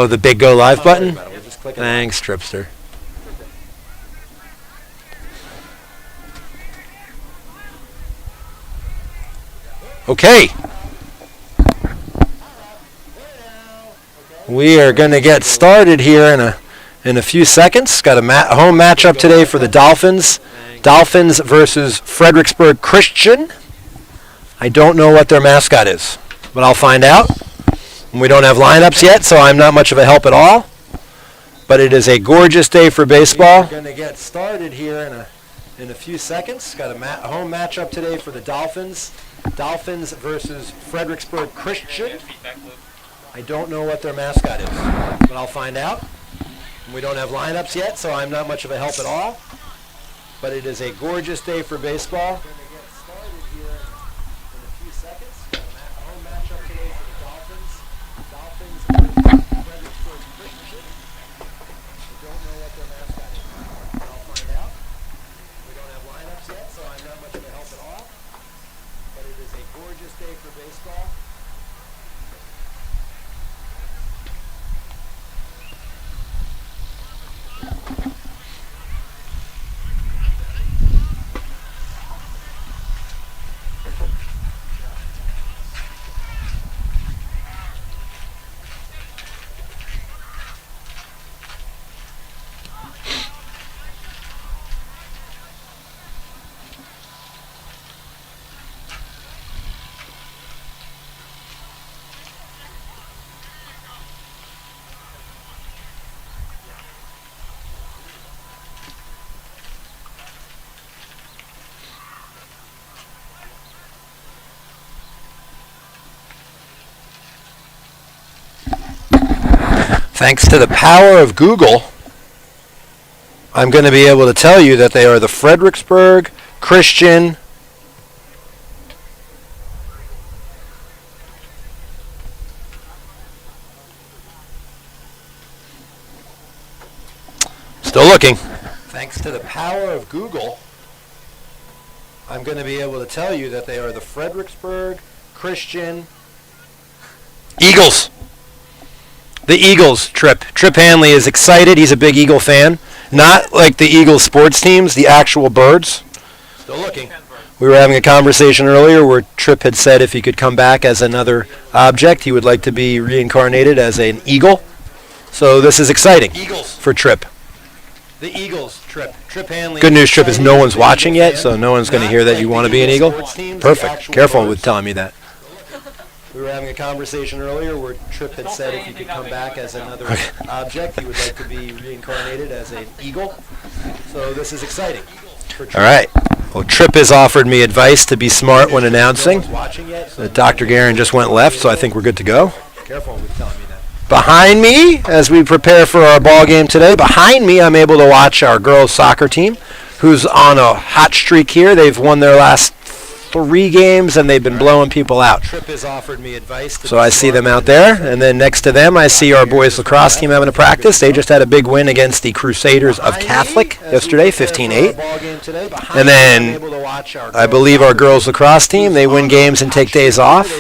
Oh, the big go live button? Thanks, Tripster. Okay. We are going to get started here in a few seconds. Got a home matchup today for the Dolphins. Dolphins versus Fredericksburg Christian. I don't know what their mascot is, but I'll find out. We don't have lineups yet, so I'm not much of a help at all. But it is a gorgeous day for baseball. We're going to get started here in a few seconds. Got a home matchup today for the Dolphins. Dolphins versus Fredericksburg Christian. I don't know what their mascot is, but I'll find out. We don't have lineups yet, so I'm not much of a help at all. But it is a gorgeous day for baseball. Thanks to the power of Google, I'm going to be able to tell you that they are the Fredericksburg Christian Still looking. Thanks to the power of Google, I'm going to be able to tell you that they are the Fredericksburg Christian Eagles. The Eagles, Trip Hanley is excited. He's a big Eagle fan. Not like the Eagles sports teams, the actual birds. Still looking. We were having a conversation earlier where Trip had said if he could come back as another object, he would like to be reincarnated as an eagle. So this is exciting for Trip. The Eagles, Trip Hanley. Good news, Trip, is no one's watching yet, so no one's going to hear that you want to be an eagle. Perfect. Careful with telling me that. We were having a conversation earlier where Trip had said if you could come back as another object, he would like to be reincarnated as an eagle. So this is exciting. All right. Well, Trip has offered me advice to be smart when announcing. Dr. Guerin just went left, so I think we're good to go. Careful with telling me that. Behind me, as we prepare for our ball game today, behind me I'm able to watch our girls soccer team, who's on a hot streak here. They've won their last 3 games, and they've been blowing people out. So I see them out there, and then next to them I see our boys lacrosse team having a practice. They just had a big win against the Crusaders of Catholic yesterday, 15-8. And then I believe our girls lacrosse team, they win games and take days off,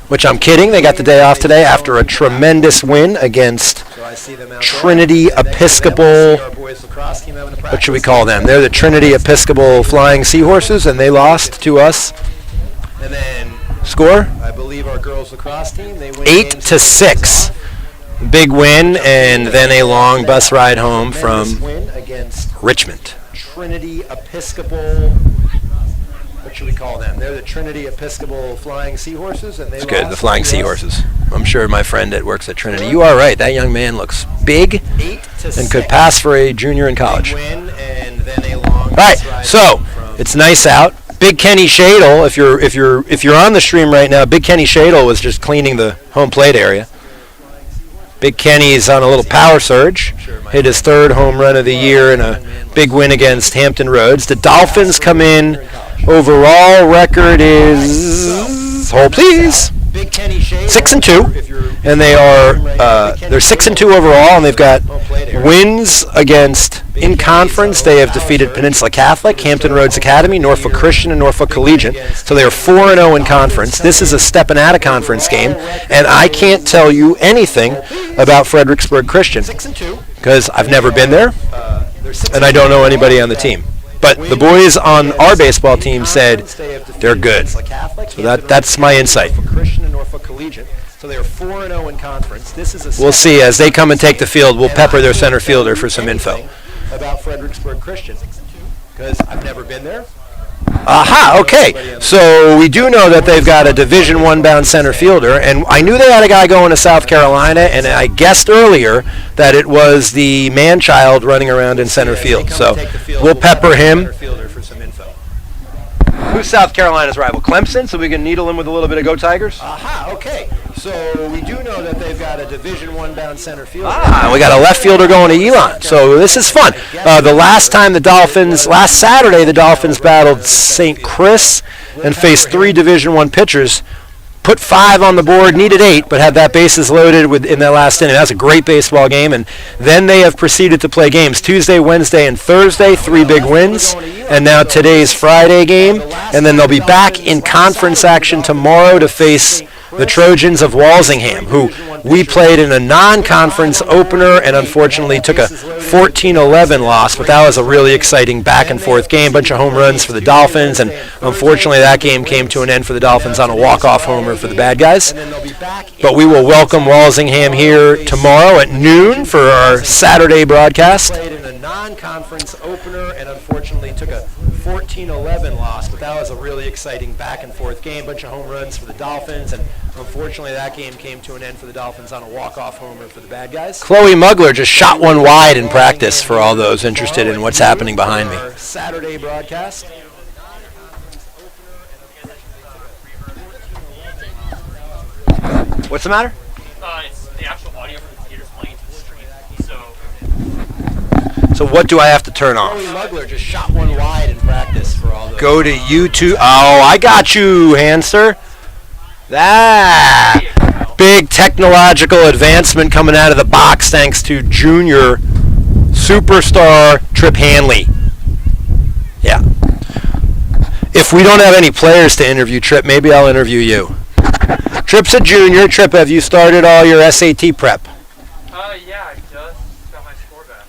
which I'm kidding. They got the day off today after a tremendous win against Trinity Episcopal. What should we call them? They're the Trinity Episcopal Flying Seahorses, and they lost to us. And then score? I believe our girls lacrosse team, they win 8-6. Big win, and then a long bus ride home from Richmond. Trinity Episcopal. What should we call them? They're the Trinity Episcopal Flying Seahorses, and they lost. Good, the Flying Seahorses. I'm sure my friend that works at Trinity. You are right. That young man looks big and could pass for a junior in college. All right, so it's nice out. Big Kenny Shadle, if you're on the stream right now, Big Kenny Shadle was just cleaning the home plate area. Big Kenny's on a little power surge. Hit his 3rd home run of the year in a big win against Hampton Roads. The Dolphins come in. Overall record is, hold please, 6-2, and they're 6-2 overall, and they've got wins against, in conference, they have defeated Peninsula Catholic, Hampton Roads Academy, Norfolk Christian, and Norfolk Collegiate. So they are 4-0 in conference. This is a stepping out of conference game, and I can't tell you anything about Fredericksburg Christian because I've never been there, and I don't know anybody on the team. But the boys on our baseball team said they're good. So that's my insight. So they are 4-0 in conference. We'll see as they come and take the field. We'll pepper their center fielder for some info about Fredericksburg Christian because I've never been there. Aha, okay. So we do know that they've got a Division I bound center fielder, and I knew they had a guy going to South Carolina, and I guessed earlier that it was the man-child running around in center field. So we'll pepper him. Who's South Carolina's rival? Clemson, so we can needle him with a little bit of Go Tigers? Aha, okay. So we do know that they've got a Division I bound center fielder. We got a left fielder going to Elon. So this is fun. The last Saturday, the Dolphins battled St. Chris and faced 3 Division I pitchers. Put 5 on the board, needed 8, but had that bases loaded in that last inning. That was a great baseball game, and then they have proceeded to play games Tuesday, Wednesday, and Thursday, 3 big wins, and now today's Friday game, and then they'll be back in conference action tomorrow to face the Trojans of Walsingham, who we played in a non-conference opener and unfortunately took a 14-11 loss, but that was a really exciting back-and-forth game, bunch of home runs for the Dolphins, and unfortunately that game came to an end for the Dolphins on a walk-off homer for the bad guys. But we will welcome Walsingham here tomorrow at noon for our Saturday broadcast. Played in a non-conference opener and unfortunately took a 14-11 loss, but that was a really exciting back-and-forth game, bunch of home runs for the Dolphins, and unfortunately that game came to an end for the Dolphins on a walk-off homer for the bad guys. Chloe Mugler just shot one wide in practice for all those interested in what's happening behind me. Saturday broadcast. What's the matter? It's the actual audio from the computer's playing to the stream, So what do I have to turn off? Chloe Mugler just shot one wide in practice for all those. Go to YouTube. Oh, I got you, Hanser. That big technological advancement coming out of the box thanks to junior superstar Trip Hanley. Yeah. If we don't have any players to interview, Trip, maybe I'll interview you. Trip's a junior. Trip, have you started all your SAT prep? Yeah, I just got my score back.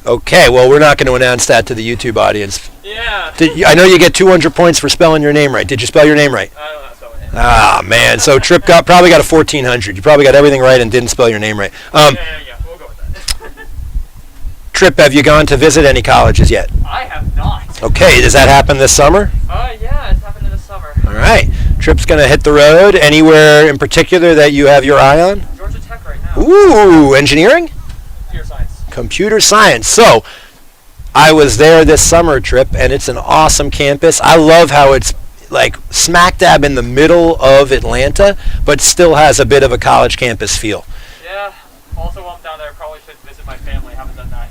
Okay, well, we're not going to announce that to the YouTube audience. Yeah. I know you get 200 points for spelling your name right. Did you spell your name right? I don't know how to spell my name. Ah, man. So Trip probably got a 1,400. You probably got everything right and didn't spell your name right. Yeah, we'll go with that. Trip, have you gone to visit any colleges yet? I have not. Okay, does that happen this summer? Yeah, it's happening this summer. All right. Trip's going to hit the road. Anywhere in particular that you have your eye on? Georgia Tech right now. Ooh, engineering? Computer science. Computer science. So, I was there this summer, Trip, and it's an awesome campus. I love how it's like smack dab in the middle of Atlanta, but still has a bit of a college campus feel. Yeah. Also, while I'm down there, I probably should visit my family. I haven't done that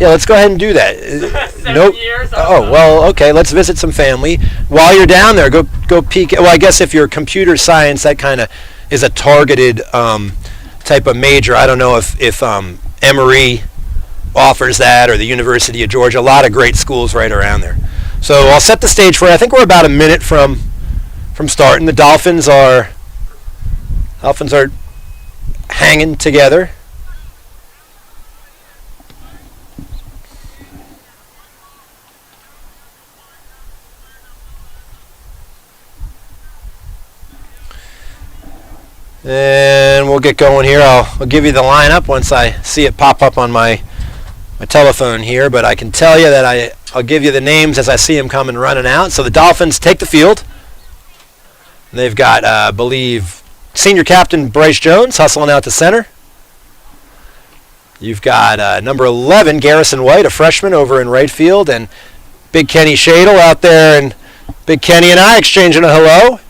Yeah, let's go ahead and do that. 7 years. Oh, well, okay. Let's visit some family. While you're down there, go peek. Well, I guess if you're computer science, that kind of is a targeted type of major. I don't know if Emory offers that or the University of Georgia. A lot of great schools right around there. So I'll set the stage for you. I think we're about a minute from starting. The Dolphins are hanging together. And we'll get going here. I'll give you the lineup once I see it pop up on my telephone here, but I can tell you that I'll give you the names as I see them coming running out. So the Dolphins take the field. They've got, I believe, senior captain Bryce Jones hustling out to center. You've got number 11, Garrison White, a freshman over in right field, and Big Kenny Shadle out there, and Big Kenny and I exchanging a hello.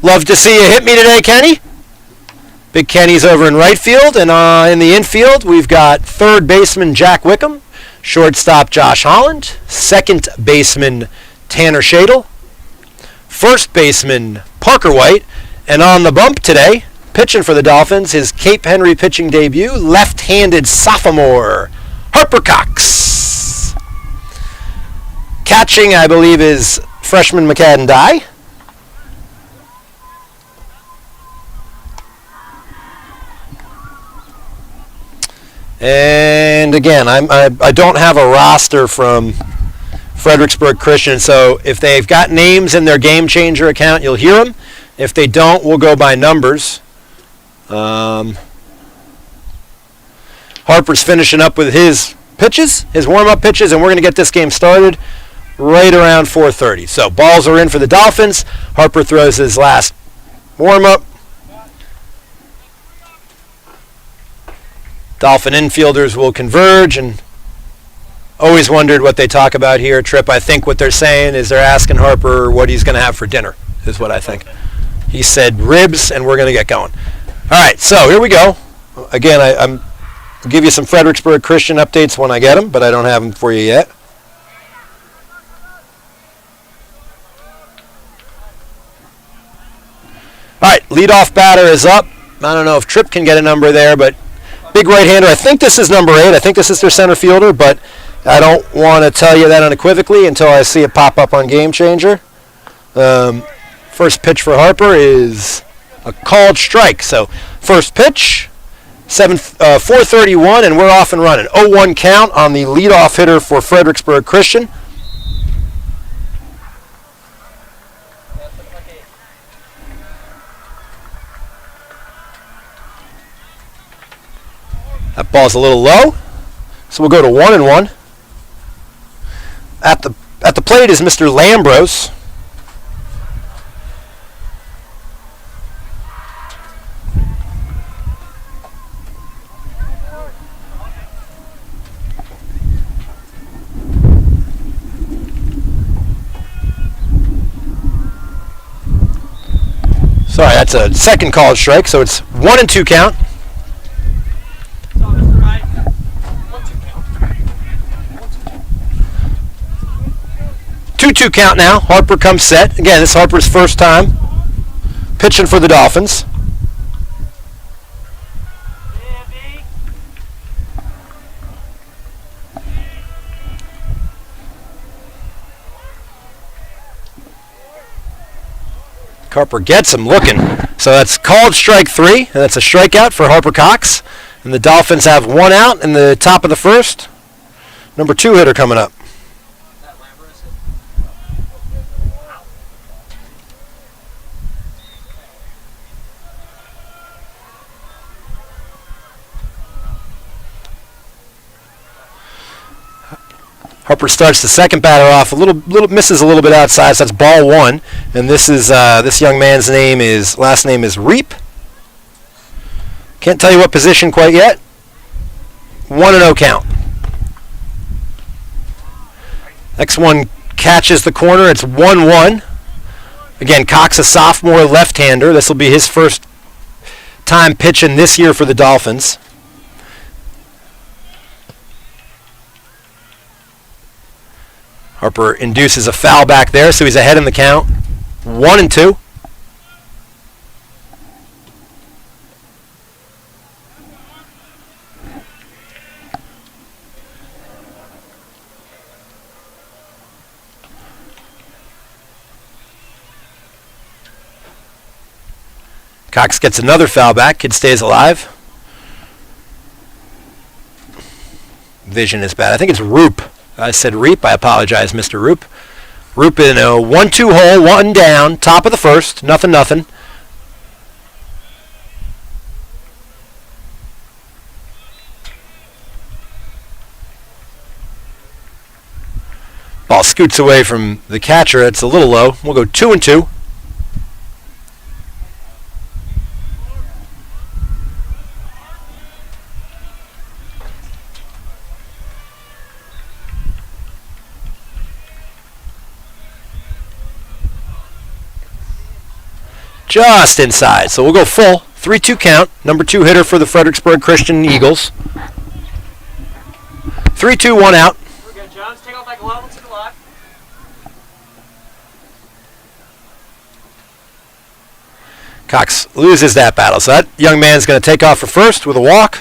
Love to see you hit me today, Kenny. Big Kenny's over in right field, and in the infield, we've got third baseman Jack Wickham, shortstop Josh Holland, second baseman Tanner Shadle, first baseman Parker White, and on the bump today, Pitching for the Dolphins, his Cape Henry pitching debut, left-handed sophomore, Harper Cox. Catching, I believe, is freshman McCadden Dye. And again, I don't have a roster from Fredericksburg Christian, so if they've got names in their Game Changer account, you'll hear them. If they don't, we'll go by numbers. Harper's finishing up with his pitches, his warm-up pitches, and we're going to get this game started right around 4:30. So balls are in for the Dolphins. Harper throws his last warm-up. Dolphin infielders will converge, and always wondered what they talk about here, Tripp. I think what they're saying is they're asking Harper what he's going to have for dinner, is what I think. He said ribs, and we're going to get going. All right, so here we go. Again, I'll give you some Fredericksburg Christian updates when I get them, but I don't have them for you yet. All right, leadoff batter is up. I don't know if Tripp can get a number there, but big right-hander. I think this is number 8. I think this is their center fielder, but I don't want to tell you that unequivocally until I see it pop up on Game Changer. First pitch for Harper is a called strike. So first pitch, 4:31, and we're off and running. 0-1 count on the leadoff hitter for Fredericksburg Christian. That ball's a little low, so we'll go to 1-1. At the plate is Mr. Lambros. Sorry, that's a second called strike, so it's 1-2 count. 2-2 count now. Harper comes set. Again, this is Harper's first time pitching for the Dolphins. Harper gets him looking. So that's called strike 3, and that's a strikeout for Harper Cox. And the Dolphins have 1 out in the top of the first. Number 2 hitter coming up. Harper starts the second batter off a little misses a little bit outside, so that's ball 1. And this is this young man's last name is Reap. Can't tell you what position quite yet. 1-0 count. Next one catches the corner. It's 1-1. Again, Cox, a sophomore left-hander. This will be his first time pitching this year for the Dolphins. Harper induces a foul back there, so he's ahead in the count. 1-2. Cox gets another foul back. Kid stays alive. Vision is bad. I think it's Roop. I said Reap. I apologize, Mr. Roop. Roop in a 1-2 hole, 1 down, top of the first, nothing. Ball scoots away from the catcher. It's a little low. We'll go 2-2. Just inside. So we'll go full. 3-2 count. Number 2 hitter for the Fredericksburg Christian Eagles. 3-2, 1 out. We're good, Jones. Take off that glove. Let's get alive. Cox loses that battle. So that young man's going to take off for first with a walk.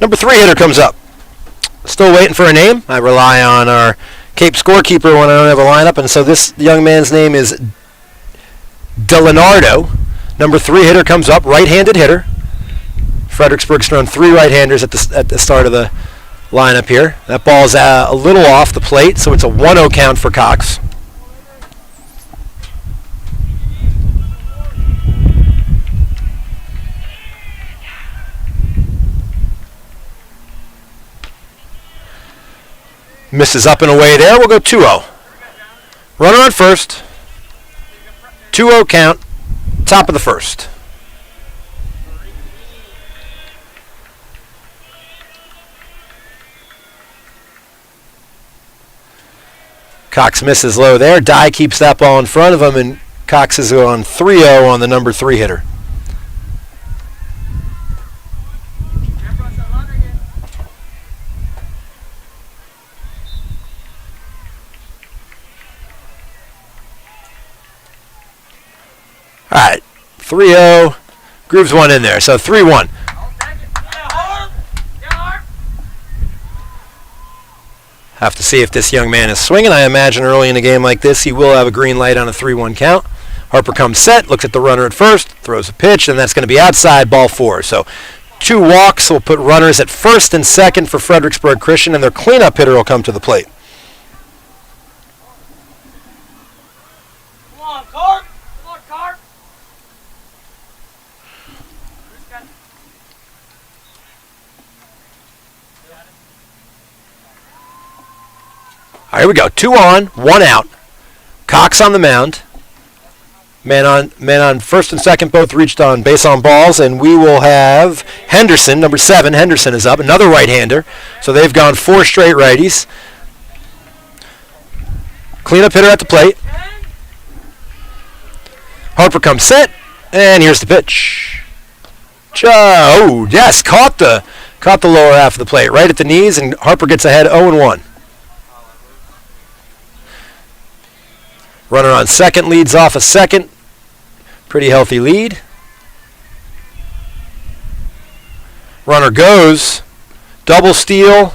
Number 3 hitter comes up. Still waiting for a name. I rely on our Cape scorekeeper when I don't have a lineup, and so this young man's name is DeLeonardo. Number 3 hitter comes up, right-handed hitter. Fredericksburg's thrown 3 right-handers at the start of the lineup here. That ball's a little off the plate, so it's a 1-0 count for Cox. Misses up and away there. We'll go 2-0. Runner on first. 2-0 count. Top of the first. Cox misses low there. Dye keeps that ball in front of him, and Cox is on 3-0 on the number 3 hitter. All right, 3-0, grooves one in there, so 3-1. Have to see if this young man is swinging. I imagine early in a game like this, he will have a green light on a 3-1 count. Harper comes set, looks at the runner at first, throws a pitch, and that's going to be outside, ball 4. So 2 walks will put runners at first and second for Fredericksburg Christian, and their cleanup hitter will come to the plate. All right, here we go. 2 on, 1 out. Cox on the mound. Man on first and second both reached on base on balls, and we will have Henderson, number 7. Henderson is up, another right-hander. So they've gone 4 straight righties. Cleanup hitter at the plate. Harper comes set, and here's the pitch. Oh, yes, caught the lower half of the plate, right at the knees, and Harper gets ahead 0-1. Runner on second leads off a second. Pretty healthy lead. Runner goes. Double steal.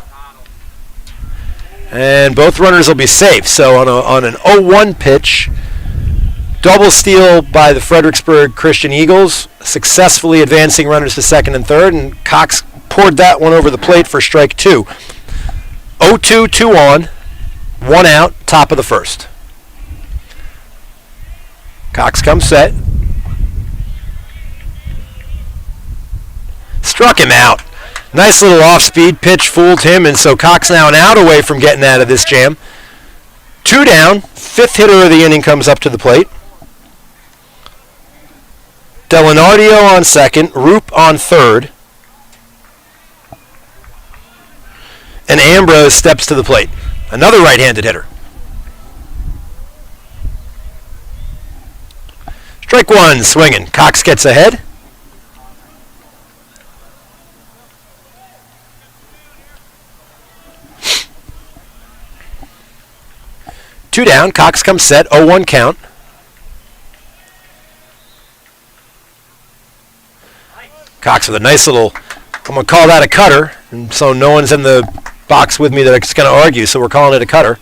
And both runners will be safe. So on an 0-1 pitch, double steal by the Fredericksburg Christian Eagles, successfully advancing runners to second and third, and Cox poured that one over the plate for strike 2. 0-2, 2 on, 1 out, top of the first. Cox comes set. Struck him out. Nice little off-speed pitch fooled him, and so Cox now an out away from getting out of this jam. 2 down. 5th hitter of the inning comes up to the plate. DeLeonardo on second. Roop on third. And Ambrose steps to the plate. Another right-handed hitter. Strike 1, swinging. Cox gets ahead. Two down. Cox comes set. 0-1 count. Cox with a nice little, I'm going to call that a cutter. And so no one's in the box with me that's going to argue, so we're calling it a cutter.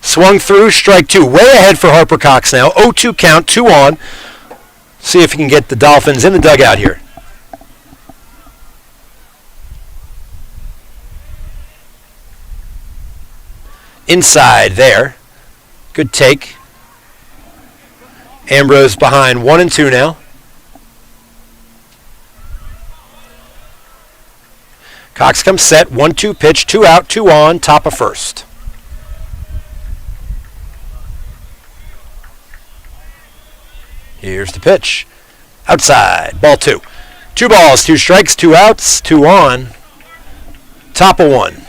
Swung through, strike 2. Way ahead for Harper Cox now. 0-2 count, 2 on. See if he can get the Dolphins in the dugout here. Inside there. Good take. Ambrose behind 1-2 now. Cox comes set, 1-2 pitch, 2 out, 2 on, top of first. Here's the pitch. Outside, ball 2. 2 balls, 2 strikes, 2 outs, 2 on, top of 1.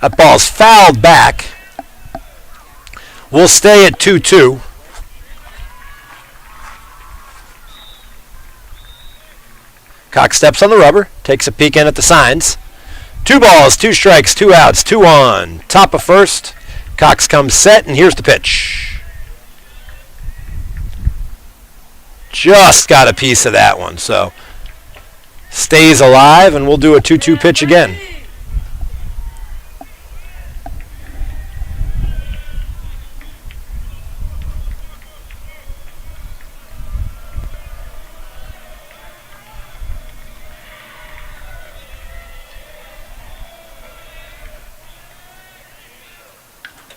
That ball's fouled back. We'll stay at 2-2. Cox steps on the rubber, takes a peek in at the signs. 2 balls, 2 strikes, 2 outs, 2 on. Top of first. Cox comes set, and here's the pitch. Just got a piece of that one, so stays alive, and we'll do a 2-2 pitch again.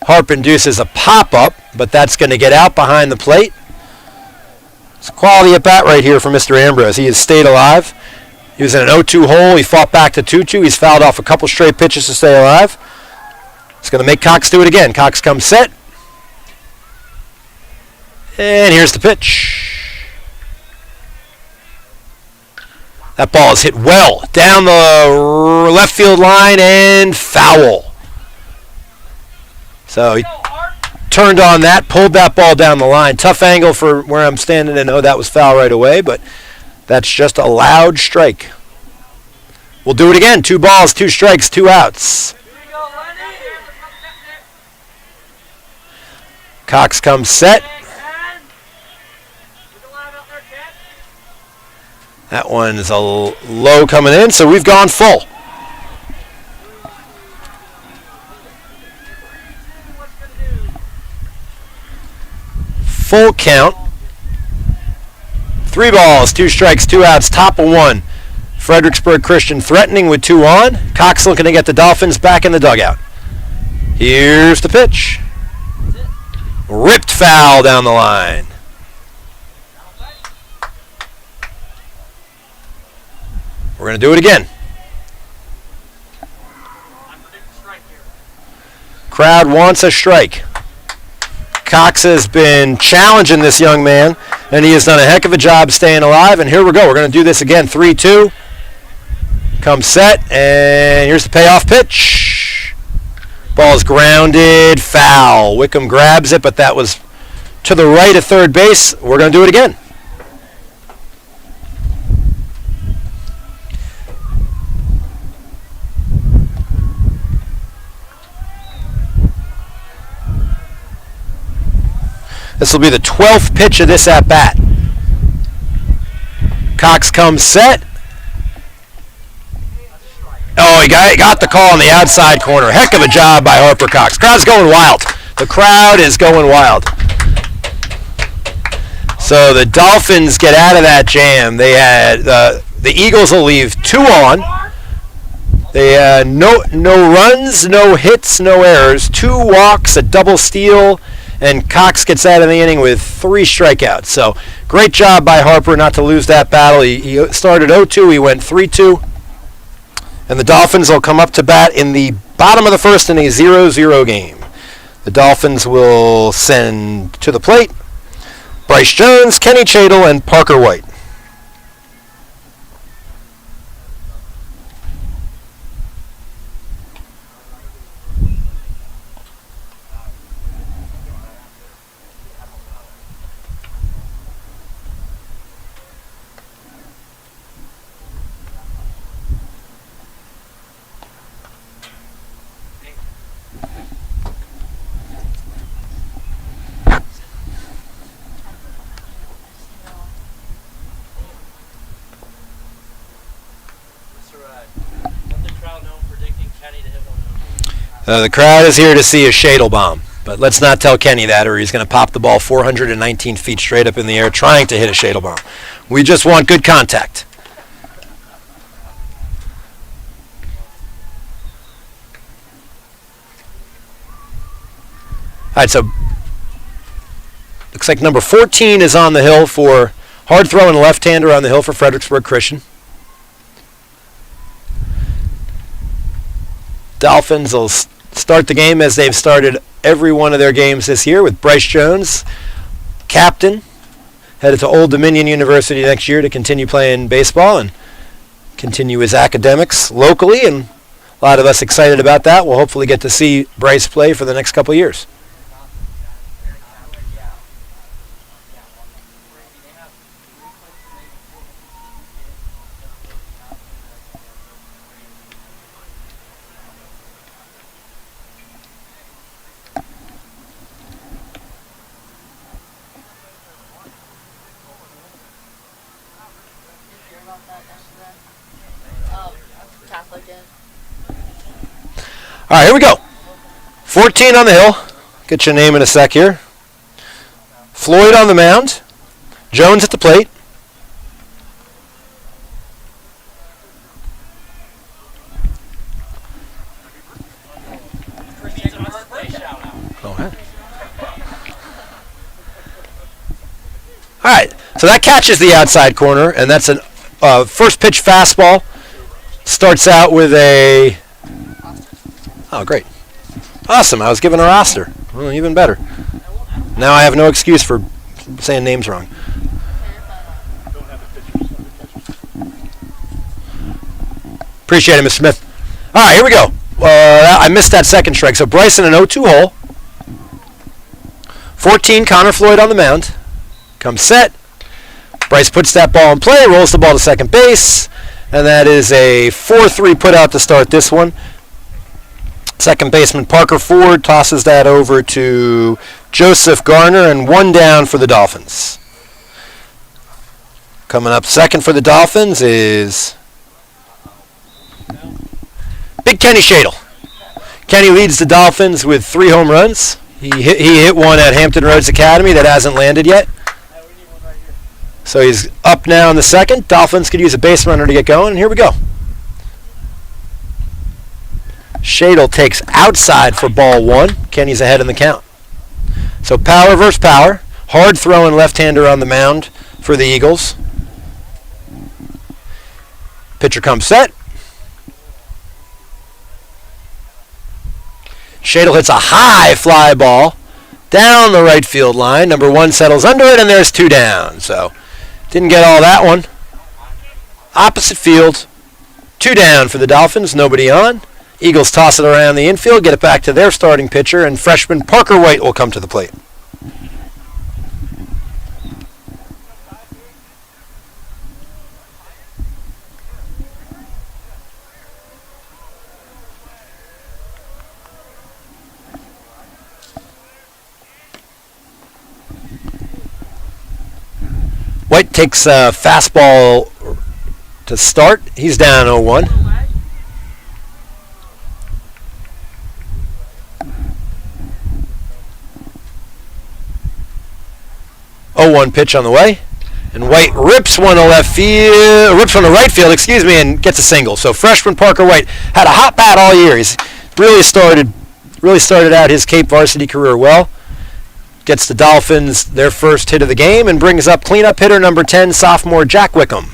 Harp induces a pop-up, but that's going to get out behind the plate. It's a quality at bat right here for Mr. Ambrose. He has stayed alive. He was in an 0-2 hole. He fought back to 2-2. He's fouled off a couple straight pitches to stay alive. It's going to make Cox do it again. Cox comes set. And here's the pitch. That ball is hit well down the left field line and foul. So he turned on that, pulled that ball down the line. Tough angle for where I'm standing, and that was foul right away, but that's just a loud strike. We'll do it again. 2 balls, 2 strikes, 2 outs. Cox comes set. That one is a low coming in, so we've gone full. Full count. 3 balls, 2 strikes, 2 outs, top of 1. Fredericksburg Christian threatening with 2 on. Cox looking to get the Dolphins back in the dugout. Here's the pitch. Ripped foul down the line. We're going to do it again. Crowd wants a strike. Cox has been challenging this young man, and he has done a heck of a job staying alive. And here we go. We're going to do this again. 3-2. Comes set, and here's the payoff pitch. Ball's grounded, foul. Wickham grabs it, but that was to the right of third base. We're going to do it again. This will be the 12th pitch of this at-bat. Cox comes set. Oh, he got the call on the outside corner. Heck of a job by Harper Cox. Crowd's going wild. The crowd is going wild. So the Dolphins get out of that jam. They had the Eagles will leave 2 on. They had no runs, no hits, no errors. 2 walks, a double steal, and Cox gets out of the inning with 3 strikeouts. So great job by Harper not to lose that battle. He started 0-2. He went 3-2. And the Dolphins will come up to bat in the bottom of the first in a 0-0 game. The Dolphins will send to the plate Bryce Jones, Kenny Chadle, and Parker White. The crowd is here to see a Shadle bomb, but let's not tell Kenny that, or he's going to pop the ball 419 feet straight up in the air trying to hit a Shadle bomb. We just want good contact. All right, so looks like number 14 is on the hill for hard throwing left-hander on the hill for Fredericksburg Christian. Dolphins will start the game as they've started every one of their games this year with Bryce Jones, captain, headed to Old Dominion University next year to continue playing baseball and continue his academics locally and A lot of us excited about that. We'll hopefully get to see Bryce play for the next couple of years. All right, here we go. 14 on the hill. Get your name in a sec here. Floyd on the mound. Jones at the plate. All right, so that catches the outside corner, and that's a first pitch fastball. Starts out with a... Oh, great. Awesome. I was given a roster. Well, even better. Now I have no excuse for saying names wrong. Appreciate it, Mr. Smith. All right, here we go. I missed that second strike. So Bryson an 0-2 hole. 14, Connor Floyd on the mound. Comes set. Bryce puts that ball in play, rolls the ball to second base, and that is a 4-3 put out to start this one. Second baseman Parker Ford tosses that over to Joseph Garner, and one down for the Dolphins. Coming up second for the Dolphins is Big Kenny Shadle. Kenny leads the Dolphins with 3 home runs. He hit one at Hampton Roads Academy that hasn't landed yet. So he's up now in the second. Dolphins could use a base runner to get going, and here we go. Shadle takes outside for ball 1. Kenny's ahead in the count. So power versus power. Hard throwing left-hander on the mound for the Eagles. Pitcher comes set. Shadle hits a high fly ball down the right field line. Number 1 settles under it, and there's 2 down. So didn't get all that one. Opposite field. 2 down for the Dolphins. Nobody on. Eagles toss it around the infield, get it back to their starting pitcher, and freshman Parker White will come to the plate. White takes a fastball to start. He's down 0-1. 0-1 pitch on the way, and White rips one to left field, rips one to right field, and gets a single. So freshman Parker White had a hot bat all year. He's really started out his Cape varsity career well. Gets the Dolphins their first hit of the game and brings up cleanup hitter number 10, sophomore Jack Wickham.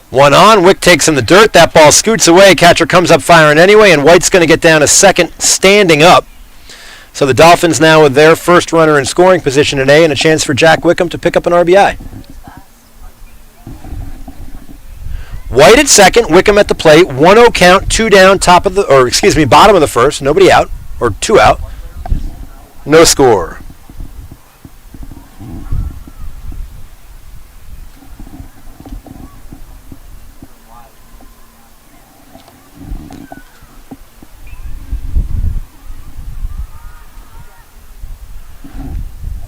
One on, Wick takes in the dirt. That ball scoots away. Catcher comes up firing anyway, and White's going to get down to second standing up. So the Dolphins now with their first runner in scoring position today, and a chance for Jack Wickham to pick up an RBI. White at second, Wickham at the plate. 1-0 count, 2 down, bottom of the first. Nobody out, or 2 out. No score.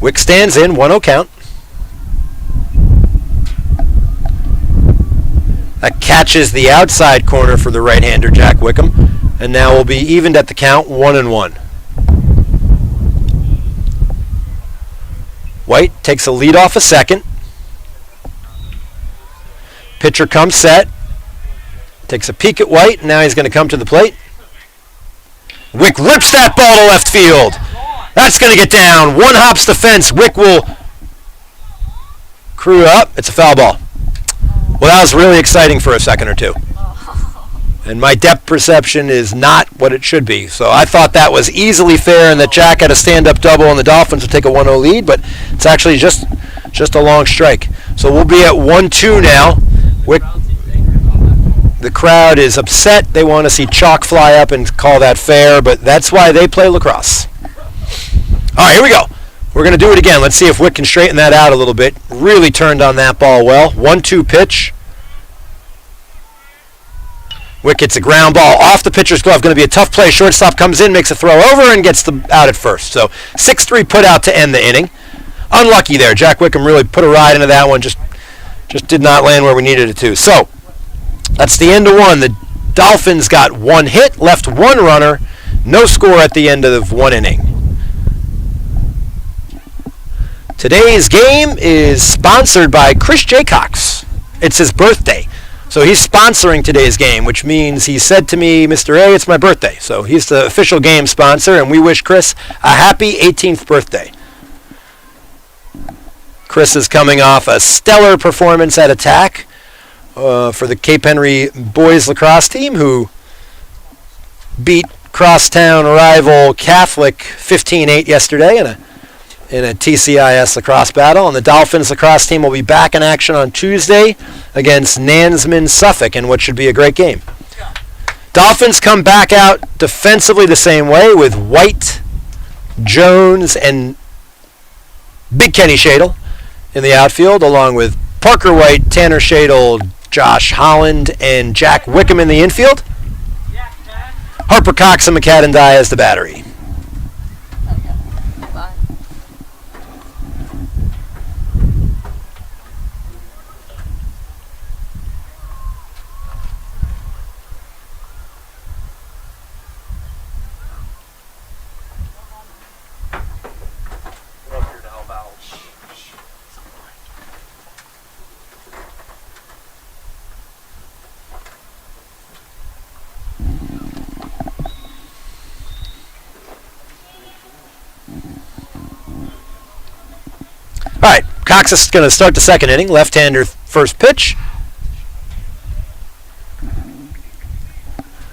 Wick stands in, 1-0 count. That catches the outside corner for the right-hander, Jack Wickham. And now will be evened at the count, 1-1. White takes a lead off a second. Pitcher comes set. Takes a peek at White. Now he's going to come to the plate. Wick rips that ball to left field. That's going to get down. One hops the fence. Wick will crew up. It's a foul ball. Well, that was really exciting for a second or two. And my depth perception is not what it should be. So I thought that was easily fair and that Jack had a stand-up double and the Dolphins would take a 1-0 lead, but it's actually just a long strike. So we'll be at 1-2 now. The crowd is upset. They want to see chalk fly up and call that fair, but that's why they play lacrosse. All right, here we go. We're going to do it again. Let's see if Wick can straighten that out a little bit. Really turned on that ball well. 1-2 pitch. Wick gets a ground ball off the pitcher's glove. Going to be a tough play. Shortstop comes in, makes a throw over, and gets the out at first. So 6-3 put out to end the inning. Unlucky there. Jack Wickham really put a ride into that one. Just did not land where we needed it to. So that's the end of one. The Dolphins got one hit, left one runner, no score at the end of one inning. Today's game is sponsored by Chris J. Cox. It's his birthday. So he's sponsoring today's game, which means he said to me, Mr. A, it's my birthday. So he's the official game sponsor, and we wish Chris a happy 18th birthday. Chris is coming off a stellar performance at attack for the Cape Henry boys lacrosse team, who beat crosstown rival Catholic 15-8 yesterday in a TCIS lacrosse battle. And the Dolphins lacrosse team will be back in action on Tuesday against Nansman Suffolk in what should be a great game. Dolphins come back out defensively the same way with White, Jones, and Big Kenny Shadle in the outfield, along with Parker White, Tanner Shadle, Josh Holland, and Jack Wickham in the infield. Harper Cox and McCadden Dye as the battery. All right, Cox is going to start the second inning. Left-hander first pitch.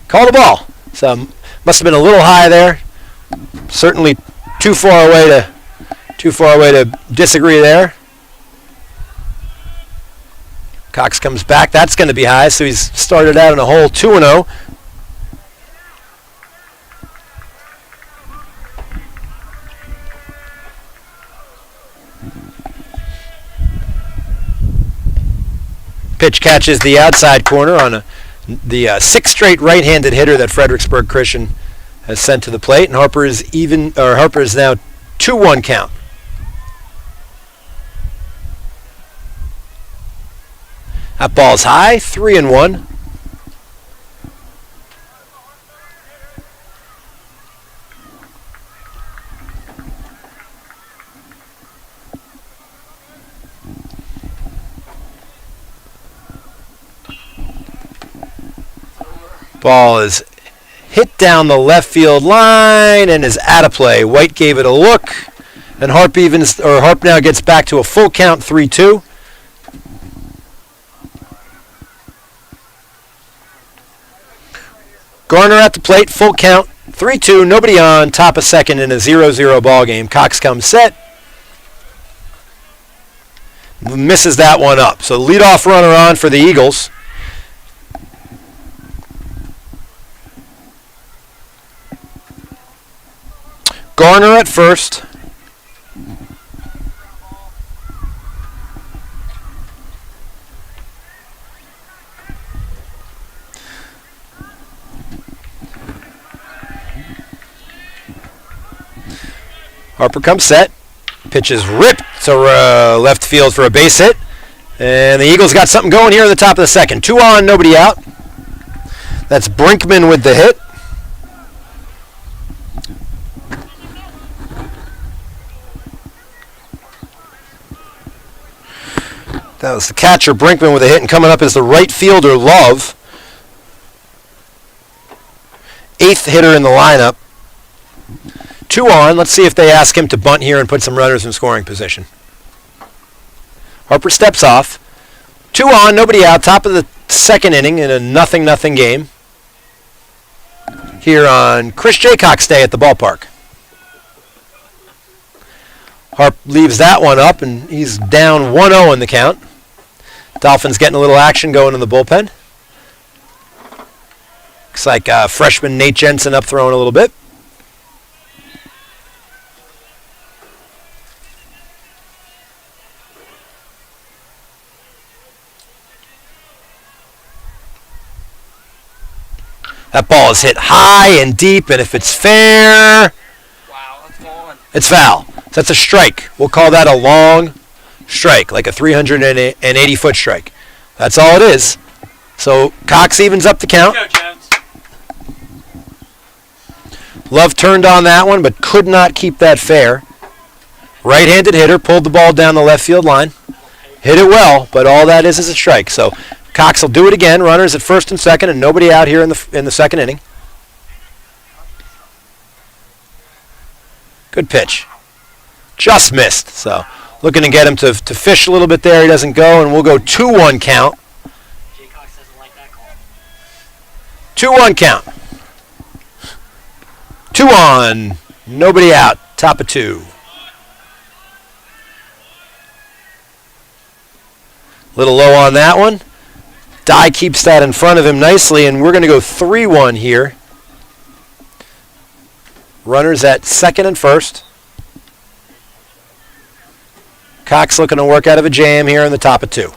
Call the ball. So must have been a little high there. Certainly too far away to disagree there. Cox comes back. That's going to be high. So he's started out in a hole 2-0. Pitch catches the outside corner on the sixth straight right-handed hitter that Fredericksburg Christian has sent to the plate, and Harper is now 2-1 count. That ball's high, 3-1. Ball is hit down the left field line and is out of play. White gave it a look, and Harp now gets back to a full count, 3-2. Garner at the plate, full count, 3-2, nobody on, top of second in a 0-0 ball game. Cox comes set, misses that one up. So leadoff runner on for the Eagles. Garner at first. Harper comes set. Pitch is ripped to left field for a base hit. And the Eagles got something going here at the top of the second. 2 on, nobody out. That's Brinkman with the hit. That was the catcher, Brinkman, with a hit, and coming up is the right fielder, Love. 8th hitter in the lineup. 2 on. Let's see if they ask him to bunt here and put some runners in scoring position. Harper steps off. 2 on, nobody out, top of the second inning in a 0-0 game. here on Chris Jaycock's Day at the ballpark. Harp leaves that one up, and he's down 1-0 in the count. Dolphins getting a little action going in the bullpen. Looks like freshman Nate Jensen up throwing a little bit. That ball is hit high and deep, and if it's fair, Wow, that's gone. it's foul. So that's a strike. We'll call that a long strike, like a 380-foot strike. That's all it is. So Cox evens up the count. Let's go, Jones. Love turned on that one, but could not keep that fair. Right-handed hitter, pulled the ball down the left field line. Hit it well, but all that is a strike. So Cox will do it again. Runners at first and second, and nobody out here in the second inning. Good pitch. Just missed. So looking to get him to fish a little bit there. He doesn't go, and we'll go 2-1 count. Jaycox doesn't like that call. 2-1 count. 2-1. Nobody out. Top of 2. Little low on that one. Dye keeps that in front of him nicely, and we're going to go 3-1 here. Runners at second and first. Cox looking to work out of a jam here in the top of 2.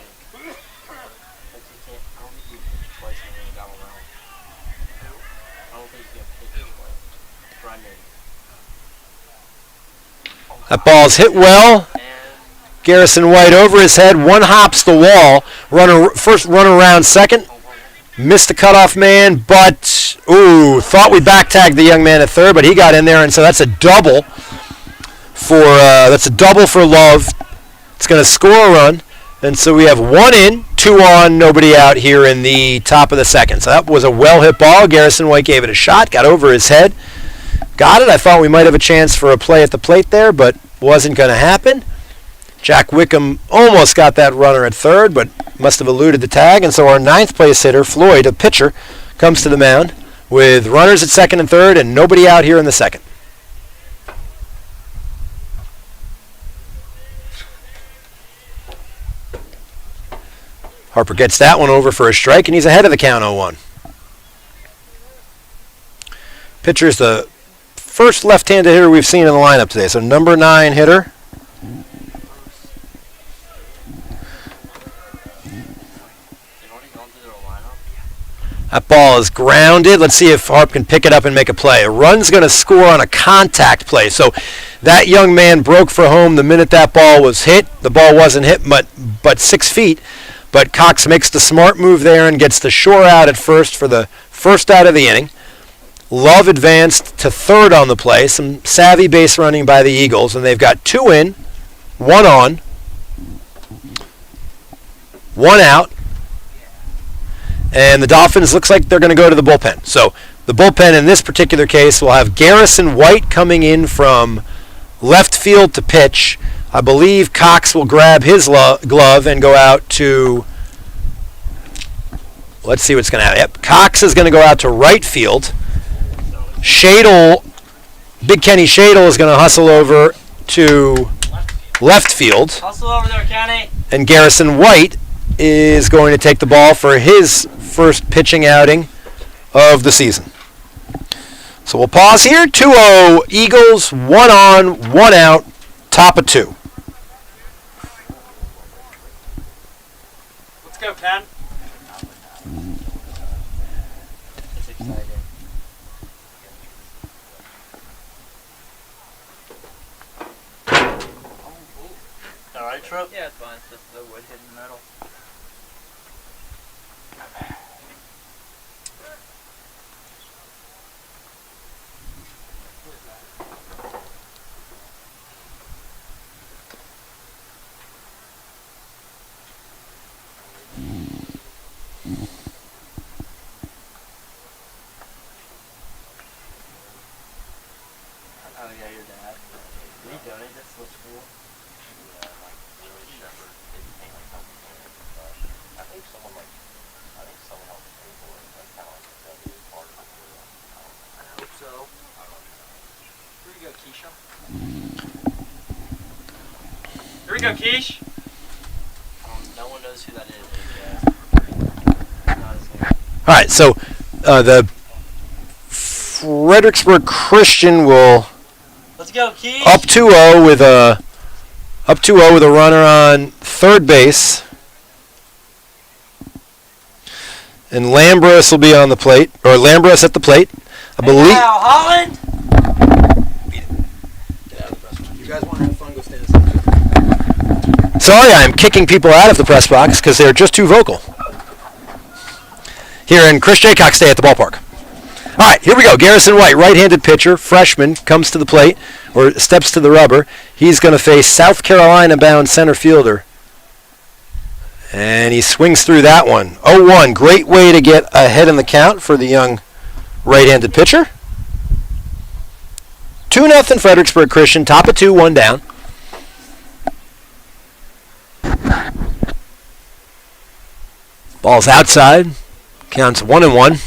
That ball's hit well. Garrison White over his head. One hops the wall. First runner around second. Missed the cutoff man, but thought we back tagged the young man at third, but he got in there, and so that's a double for Love. It's going to score a run, and so we have 1 in, 2 on, nobody out here in the top of the second. So that was a well hit ball. Garrison White gave it a shot, got over his head, got it. I thought we might have a chance for a play at the plate there, but wasn't going to happen. Jack Wickham almost got that runner at third, but must have eluded the tag, and so our 9th place hitter, Floyd, a pitcher, comes to the mound with runners at second and third and nobody out here in the second. Harper gets that one over for a strike, and he's ahead of the count 0-1. Pitcher's the first left-handed hitter we've seen in the lineup today, so number 9 hitter. That ball is grounded. Let's see if Harp can pick it up and make a play. A run's going to score on a contact play. So that young man broke for home the minute that ball was hit. The ball wasn't hit but 6 feet. But Cox makes the smart move there and gets the shore out at first for the first out of the inning. Love advanced to third on the play. Some savvy base running by the Eagles. And they've got 2 in, 1 on, 1 out. And the Dolphins looks like they're going to go to the bullpen. So the bullpen in this particular case will have Garrison White coming in from left field to pitch. I believe Cox will grab his glove and go out to, let's see what's going to happen. Yep, Cox is going to go out to right field. Big Kenny Shadle is going to hustle over to left field. Hustle over there, Kenny. And Garrison White is going to take the ball for his first pitching outing of the season. So we'll pause here. 2-0 Eagles, 1 on, 1 out, top of 2. Let's go, Ken. It's exciting. Alright, Trip? Yeah, it's fine. It's just the wood hitting the metal. Oh yeah, your dad. Did he donate this to the school? I think someone helped pay for it. That's kind of like the part of it. So, here we go, Keisha. Here we go, Keish. No one knows who that is. Not his name. All right, so the Fredericksburg Christian will Let's go, Keish. up 2-0 with a runner on third base. And Lambros will be on the plate, or Lambros at the plate. I believe. Now, Holland. You guys want to have fun? Go stand aside. Sorry, I'm kicking people out of the press box because they're just too vocal. Here in Chris Jaycock's day at the ballpark. All right, here we go. Garrison White, right-handed pitcher, freshman, comes to the plate, or steps to the rubber. He's going to face South Carolina-bound center fielder. And he swings through that one. 0-1. Great way to get ahead in the count for the young right-handed pitcher. 2-0 Fredericksburg Christian. Top of 2, 1 down. Ball's outside. Counts 1-1.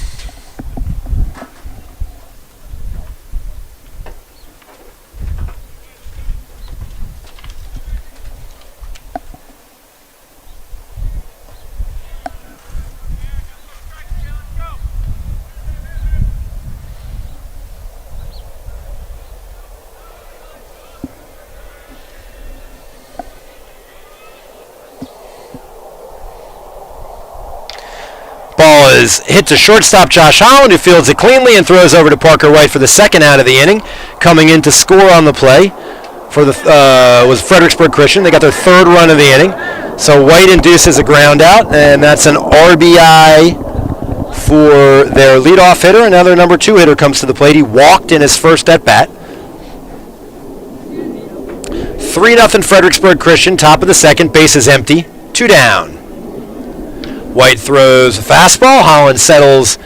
Ball is hit to shortstop Josh Holland, who fields it cleanly and throws over to Parker White for the second out of the inning. Coming in to score on the play for the was Fredericksburg Christian. They got their third run of the inning. So White induces a ground out, and that's an RBI for their leadoff hitter. Another number 2 hitter comes to the plate. He walked in his first at bat. 3-0 Fredericksburg Christian. Top of the second. Base is empty. 2 down. White throws a fastball. Holland settles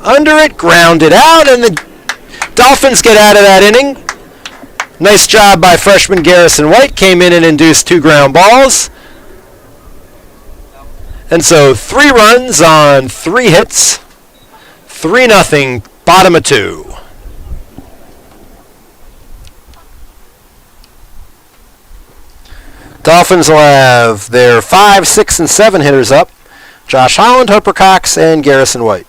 under it, grounded out, and the Dolphins get out of that inning. Nice job by freshman Garrison White. Came in and induced 2 ground balls. And so 3 runs on 3 hits. 3-0, bottom of 2. Dolphins will have their 5, 6, and 7 hitters up. Josh Holland, Harper Cox, and Garrison White.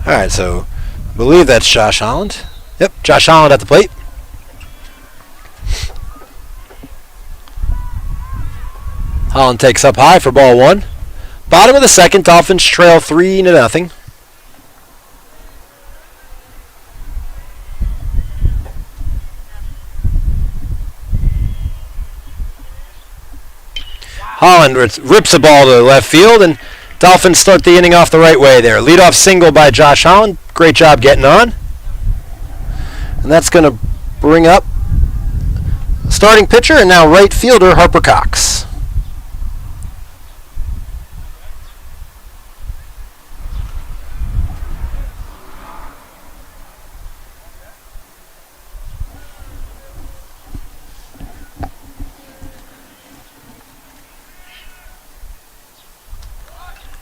All right, so I believe that's Josh Holland. Yep, Josh Holland at the plate. Holland takes up high for ball 1. Bottom of the second, Dolphins trail 3-0. Holland rips a ball to left field, and Dolphins start the inning off the right way there. Leadoff single by Josh Holland. Great job getting on. And that's going to bring up starting pitcher and now right fielder Harper Cox.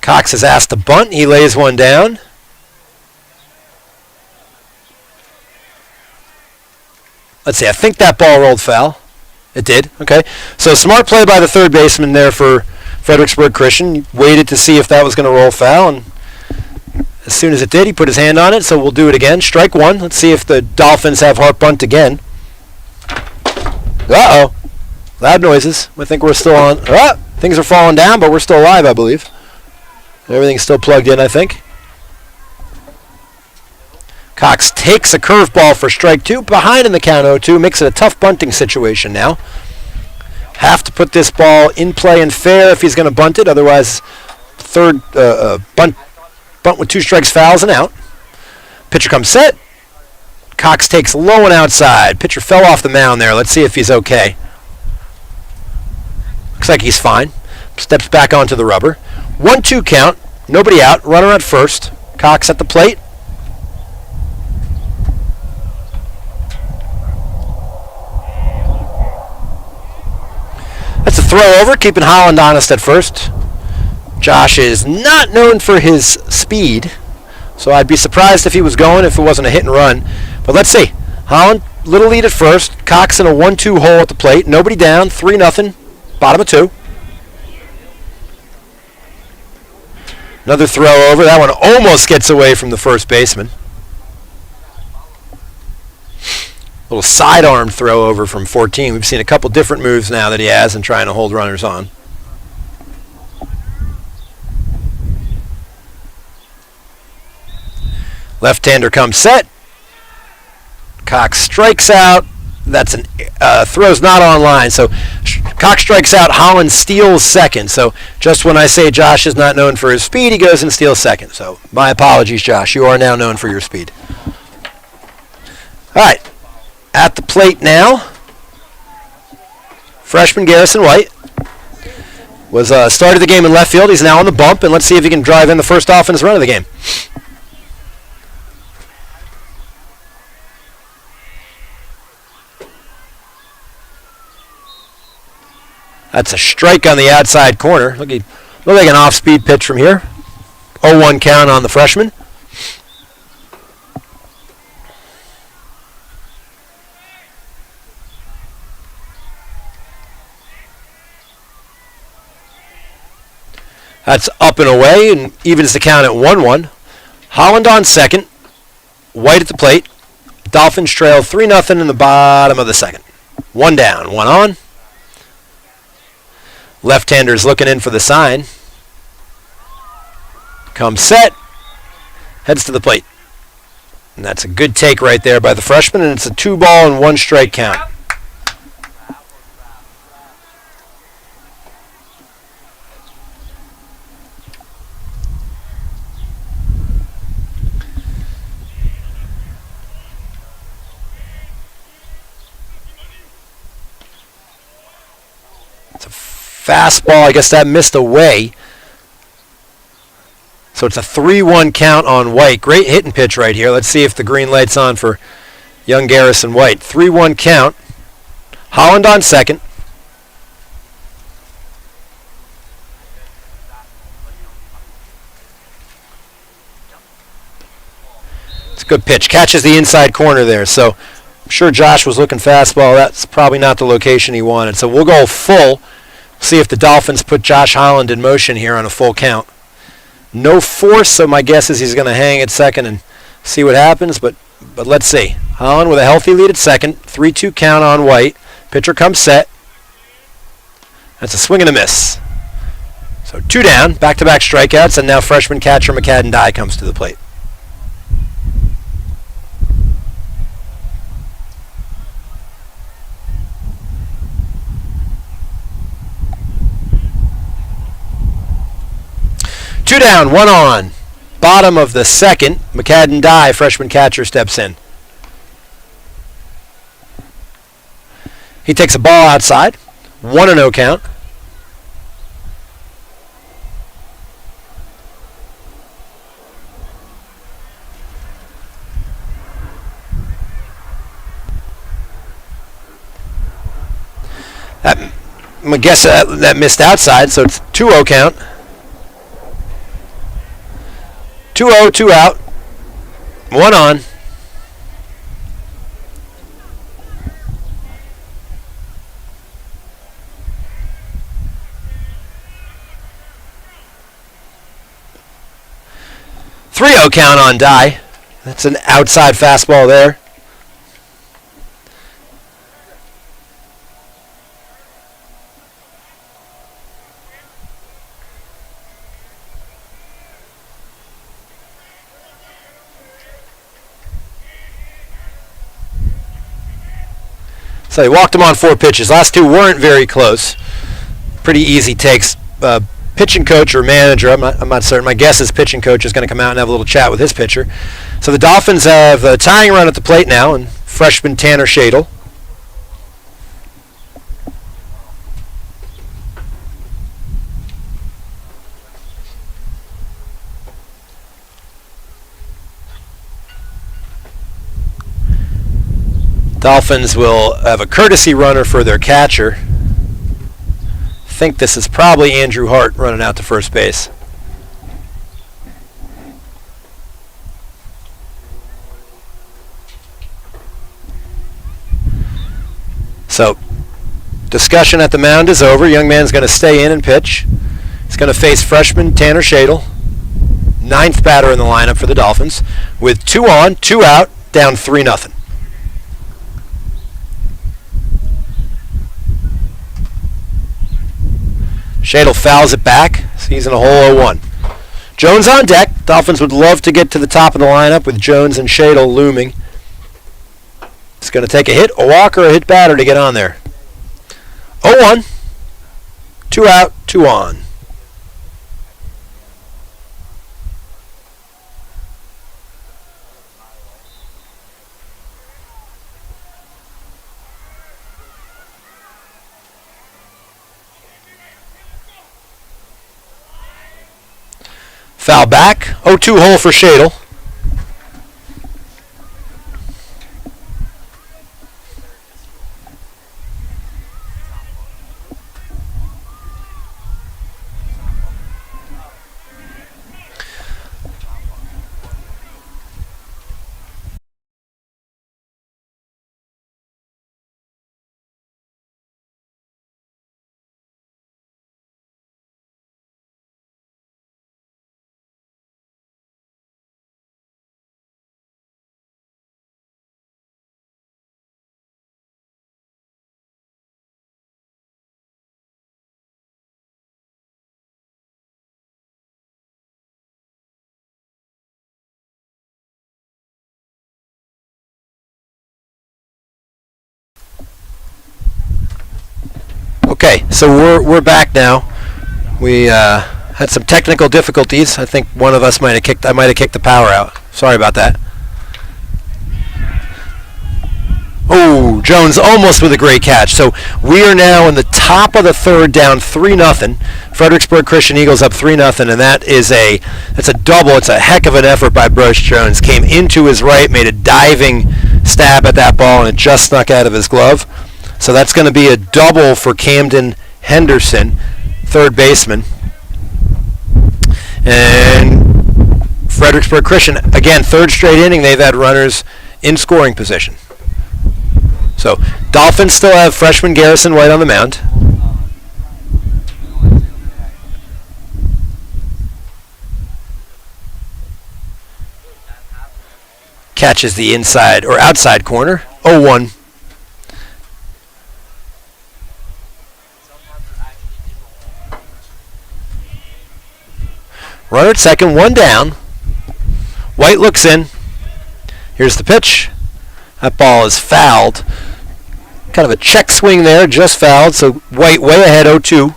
Cox is asked to bunt. He lays one down. Let's see. I think that ball rolled foul. It did. Okay. So smart play by the third baseman there for Fredericksburg Christian. He waited to see if that was going to roll foul, and as soon as it did, he put his hand on it. So we'll do it again. Strike one. Let's see if the Dolphins have Hart bunt again. Uh-oh. Loud noises. I think we're still on. Things are falling down, but we're still alive, I believe. Everything's still plugged in, I think. Cox takes a curveball for strike two. Behind in the count 0-2. Makes it a tough bunting situation now. Have to put this ball in play and fair if he's going to bunt it. Otherwise, third bunt with 2 strikes, fouls, and out. Pitcher comes set. Cox takes low and outside. Pitcher fell off the mound there. Let's see if he's okay. Looks like he's fine. Steps back onto the rubber. 1-2 count. Nobody out. Runner at first. Cox at the plate. That's a throw over, keeping Holland honest at first. Josh is not known for his speed, so I'd be surprised if he was going if it wasn't a hit and run. But let's see. Holland, little lead at first. Cox in a 1-2 hole at the plate. Nobody down. 3-0. Bottom of 2. Another throw over. That one almost gets away from the first baseman. Little sidearm throw over from 14. We've seen a couple different moves now that he has in trying to hold runners on. Left-hander comes set. Cox strikes out. That's an throw's not on line. So Cox strikes out. Holland steals second. So just when I say Josh is not known for his speed, he goes and steals second. So my apologies, Josh. You are now known for your speed. All right. At the plate now, freshman Garrison White was started the game in left field. He's now on the bump, and let's see if he can drive in the first offense run of the game. That's a strike on the outside corner. Look like an off-speed pitch from here. 0-1 count on the freshman. That's up and away, and evens the count at 1-1. Holland on second. White at the plate. Dolphins trail 3-0 in the bottom of the second. 1 down, 1 on. Left-hander's looking in for the sign. Comes set. Heads to the plate. And that's a good take right there by the freshman, and it's a 2-ball and 1 strike count. Fastball, I guess that missed away. So it's a 3-1 count on White. Great hit and pitch right here. Let's see if the green light's on for young Garrison White. 3-1 count. Holland on second. It's a good pitch. Catches the inside corner there. So I'm sure Josh was looking fastball. That's probably not the location he wanted. So we'll go full. See if the Dolphins put Josh Holland in motion here on a full count. No force, so my guess is he's going to hang at second and see what happens, but let's see. Holland with a healthy lead at second. 3-2 count on White. Pitcher comes set. That's a swing and a miss. So 2 down, back-to-back strikeouts, and now freshman catcher McCadden Dye comes to the plate. Two down, 1 on. Bottom of the second, McCadden Dye, freshman catcher, steps in. He takes a ball outside. 1-0 count. I guess that missed outside, so it's 2-0 count. 2-0, 2 out. 1 on. .30 count on Die. That's an outside fastball there. So they walked him on 4 pitches. Last 2 weren't very close. Pretty easy takes. Pitching coach or manager, I'm not certain. My guess is pitching coach is going to come out and have a little chat with his pitcher. So the Dolphins have a tying run at the plate now, and freshman Tanner Shadle. Dolphins will have a courtesy runner for their catcher. I think this is probably Andrew Hart running out to first base. So, discussion at the mound is over. Young man's going to stay in and pitch. He's going to face freshman Tanner Shadle, 9th batter in the lineup for the Dolphins, with 2 on, 2 out, down 3-0. Shadle fouls it back. He's in a hole 0-1. Jones on deck. Dolphins would love to get to the top of the lineup with Jones and Shadle looming. It's going to take a hit, a walk, or a hit batter to get on there. 0-1. 2 out, 2 on. Foul back. 0-2 hole for Shadle. Okay, so we're back now. We had some technical difficulties. I think one of us might have kicked the power out. Sorry about that. Oh, Jones almost with a great catch. So we are now in the top of the 3rd, down 3-0. Fredericksburg Christian Eagles up 3-0, and that's a double. It's a heck of an effort by Bruce Jones. Came into his right, made a diving stab at that ball, and it just snuck out of his glove. So that's going to be a double for Camden Henderson, 3rd baseman. And Fredericksburg Christian, again, 3rd straight inning, they've had runners in scoring position. So Dolphins still have freshman Garrison White on the mound. Catches the inside or outside corner. 0-1. Runner at second, 1 down. White looks in. Here's the pitch. That ball is fouled. Kind of a check swing there, just fouled. So White way ahead, 0-2.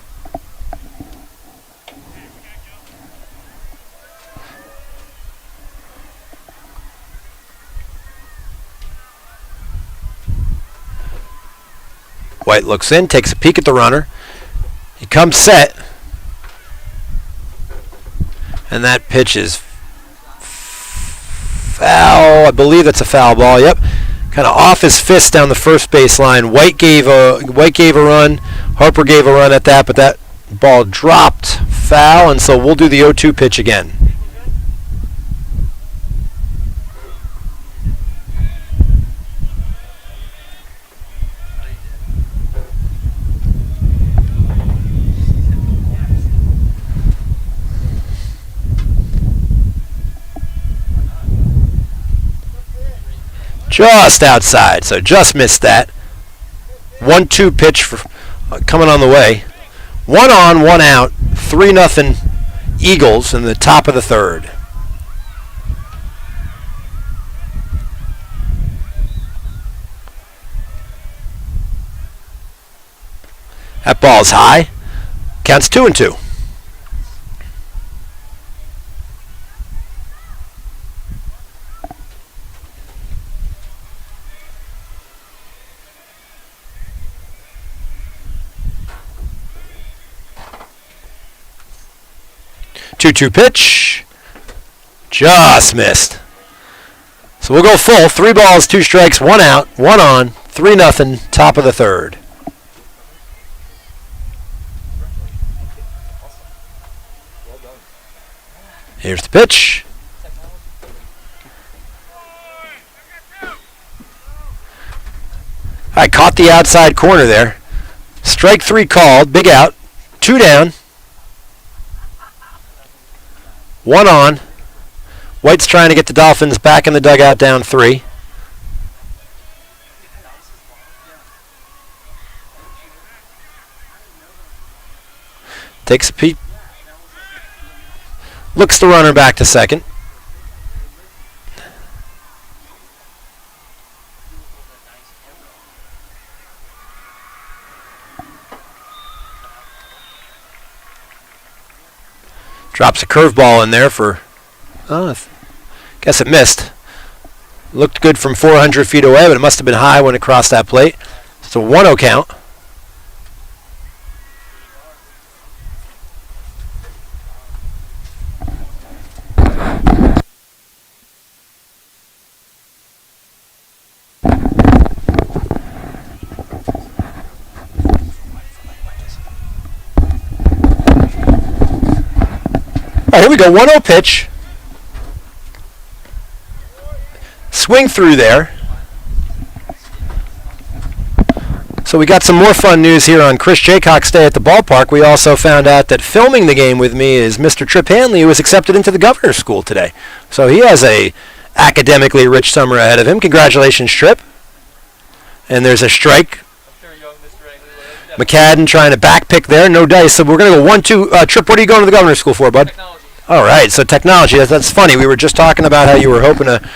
White looks in, takes a peek at the runner. He comes set. And that pitch is foul. I believe that's a foul ball. Yep. Kind of off his fist down the first base line. White gave a run. Harper gave a run at that, but that ball dropped foul, and so we'll do the 0-2 pitch again. Just outside, so just missed that. 1-2 pitch coming on the way. 1 on, 1 out. 3-0 Eagles in the top of the third. That ball's high. Counts 2-2. Two-two pitch. Just missed. So we'll go full. 3 balls, 2 strikes, 1 out, 1 on, 3-0, top of the third. Here's the pitch. I caught the outside corner there. Strike 3 called. Big out. 2 down. 1 on. White's trying to get the Dolphins back in the dugout down 3. Takes a peek. Looks the runner back to second. Drops a curveball in there for, guess it missed. Looked good from 400 feet away, but it must have been high when it crossed that plate. It's a 1-0 count. All right, here we go. 1-0 pitch. Swing through there. So we got some more fun news here on Chris Jaycock's day at the ballpark. We also found out that filming the game with me is Mr. Trip Hanley, who was accepted into the governor's school today. So he has a academically rich summer ahead of him. Congratulations, Trip. And there's a strike. McCadden trying to backpick there. No dice. So we're going to go 1-2. Trip, what are you going to the governor's school for, bud? Technology. All right, so technology. That's funny. We were just talking about how you were hoping to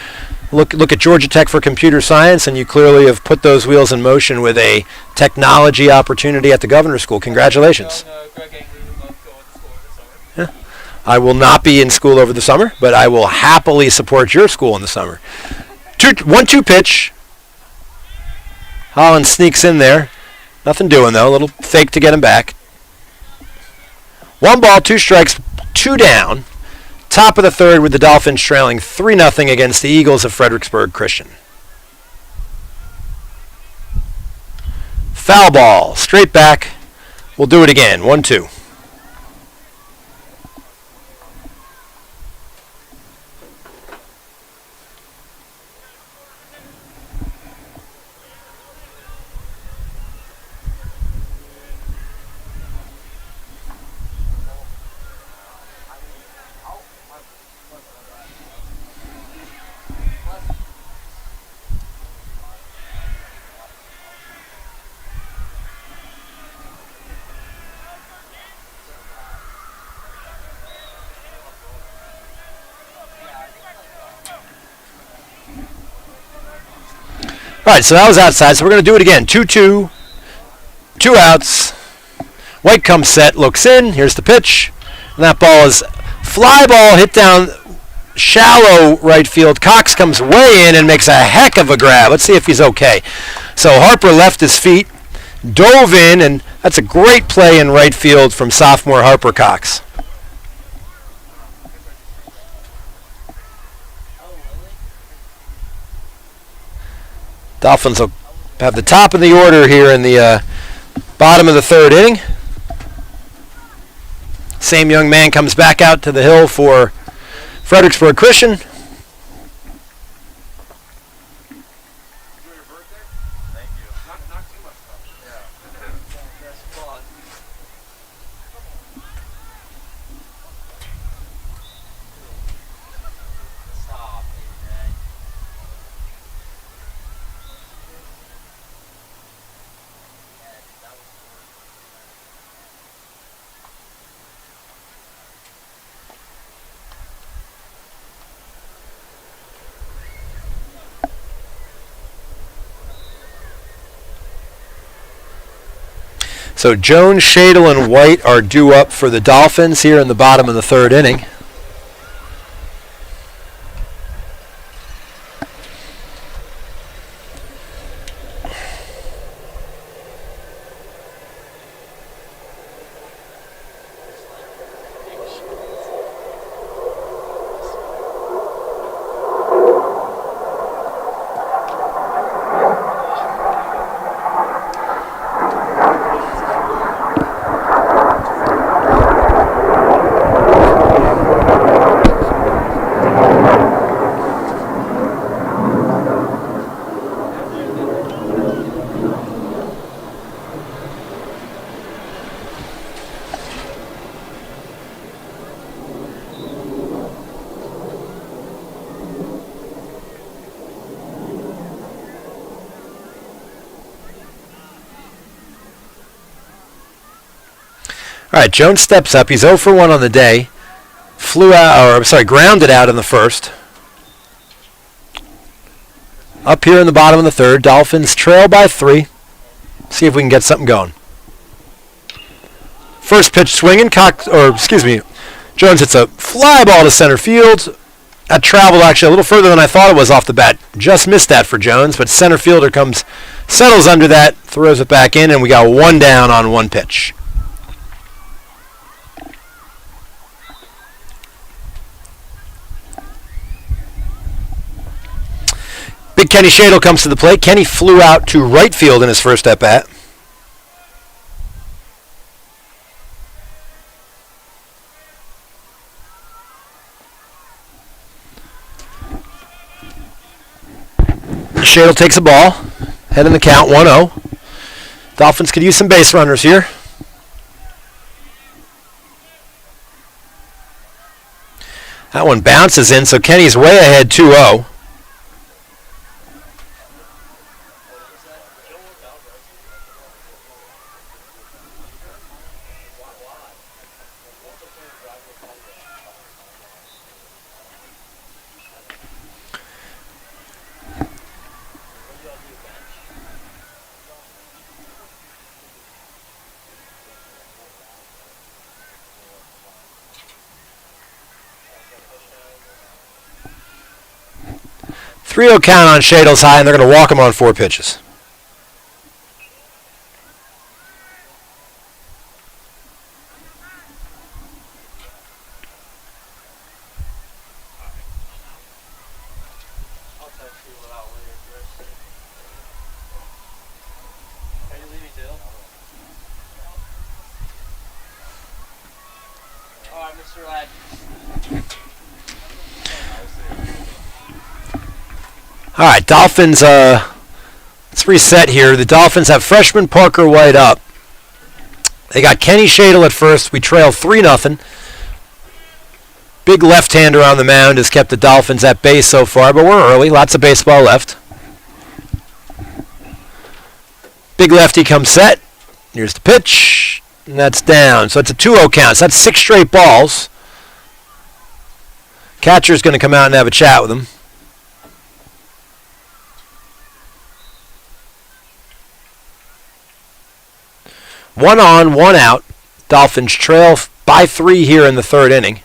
look at Georgia Tech for computer science, and you clearly have put those wheels in motion with a technology opportunity at the governor's school. Congratulations. Yeah. I will not be in school over the summer, but I will happily support your school in the summer. 1-2 pitch. Holland sneaks in there. Nothing doing, though. A little fake to get him back. 1 ball, 2 strikes, 2 down. Top of the third with the Dolphins trailing 3-0 against the Eagles of Fredericksburg Christian. Foul ball, straight back. We'll do it again. 1-2. All right, so that was outside, so we're going to do it again. 2-2, 2 outs. White comes set, looks in. Here's the pitch. And that ball is fly ball hit down shallow right field. Cox comes way in and makes a heck of a grab. Let's see if he's okay. So Harper left his feet, dove in, and that's a great play in right field from sophomore Harper Cox. Dolphins will have the top of the order here in the bottom of the third inning. Same young man comes back out to the hill for Fredericksburg Christian. So Jones, Shadle, and White are due up for the Dolphins here in the bottom of the third inning. All right, Jones steps up. He's 0 for 1 on the day. Grounded out in the first. Up here in the bottom of the third, Dolphins trail by 3. See if we can get something going. First pitch swinging, Jones hits a fly ball to center field. That traveled actually a little further than I thought it was off the bat. Just missed that for Jones, but center fielder settles under that, throws it back in, and we got 1 down on 1 pitch. Big Kenny Shadle comes to the plate. Kenny flew out to right field in his first at-bat. Shadle takes a ball. Head in the count, 1-0. Dolphins could use some base runners here. That one bounces in, so Kenny's way ahead 2-0. Three-0 count on Shadle's high, and they're going to walk him on 4 pitches. All right, Dolphins, let's reset here. The Dolphins have freshman Parker White up. They got Kenny Shadle at first. We trail 3-0. Big left-hander on the mound has kept the Dolphins at bay so far, but we're early. Lots of baseball left. Big lefty comes set. Here's the pitch, and that's down. So it's a 2-0 count. So that's 6 straight balls. Catcher's going to come out and have a chat with him. One on, 1 out. Dolphins trail by 3 here in the third inning.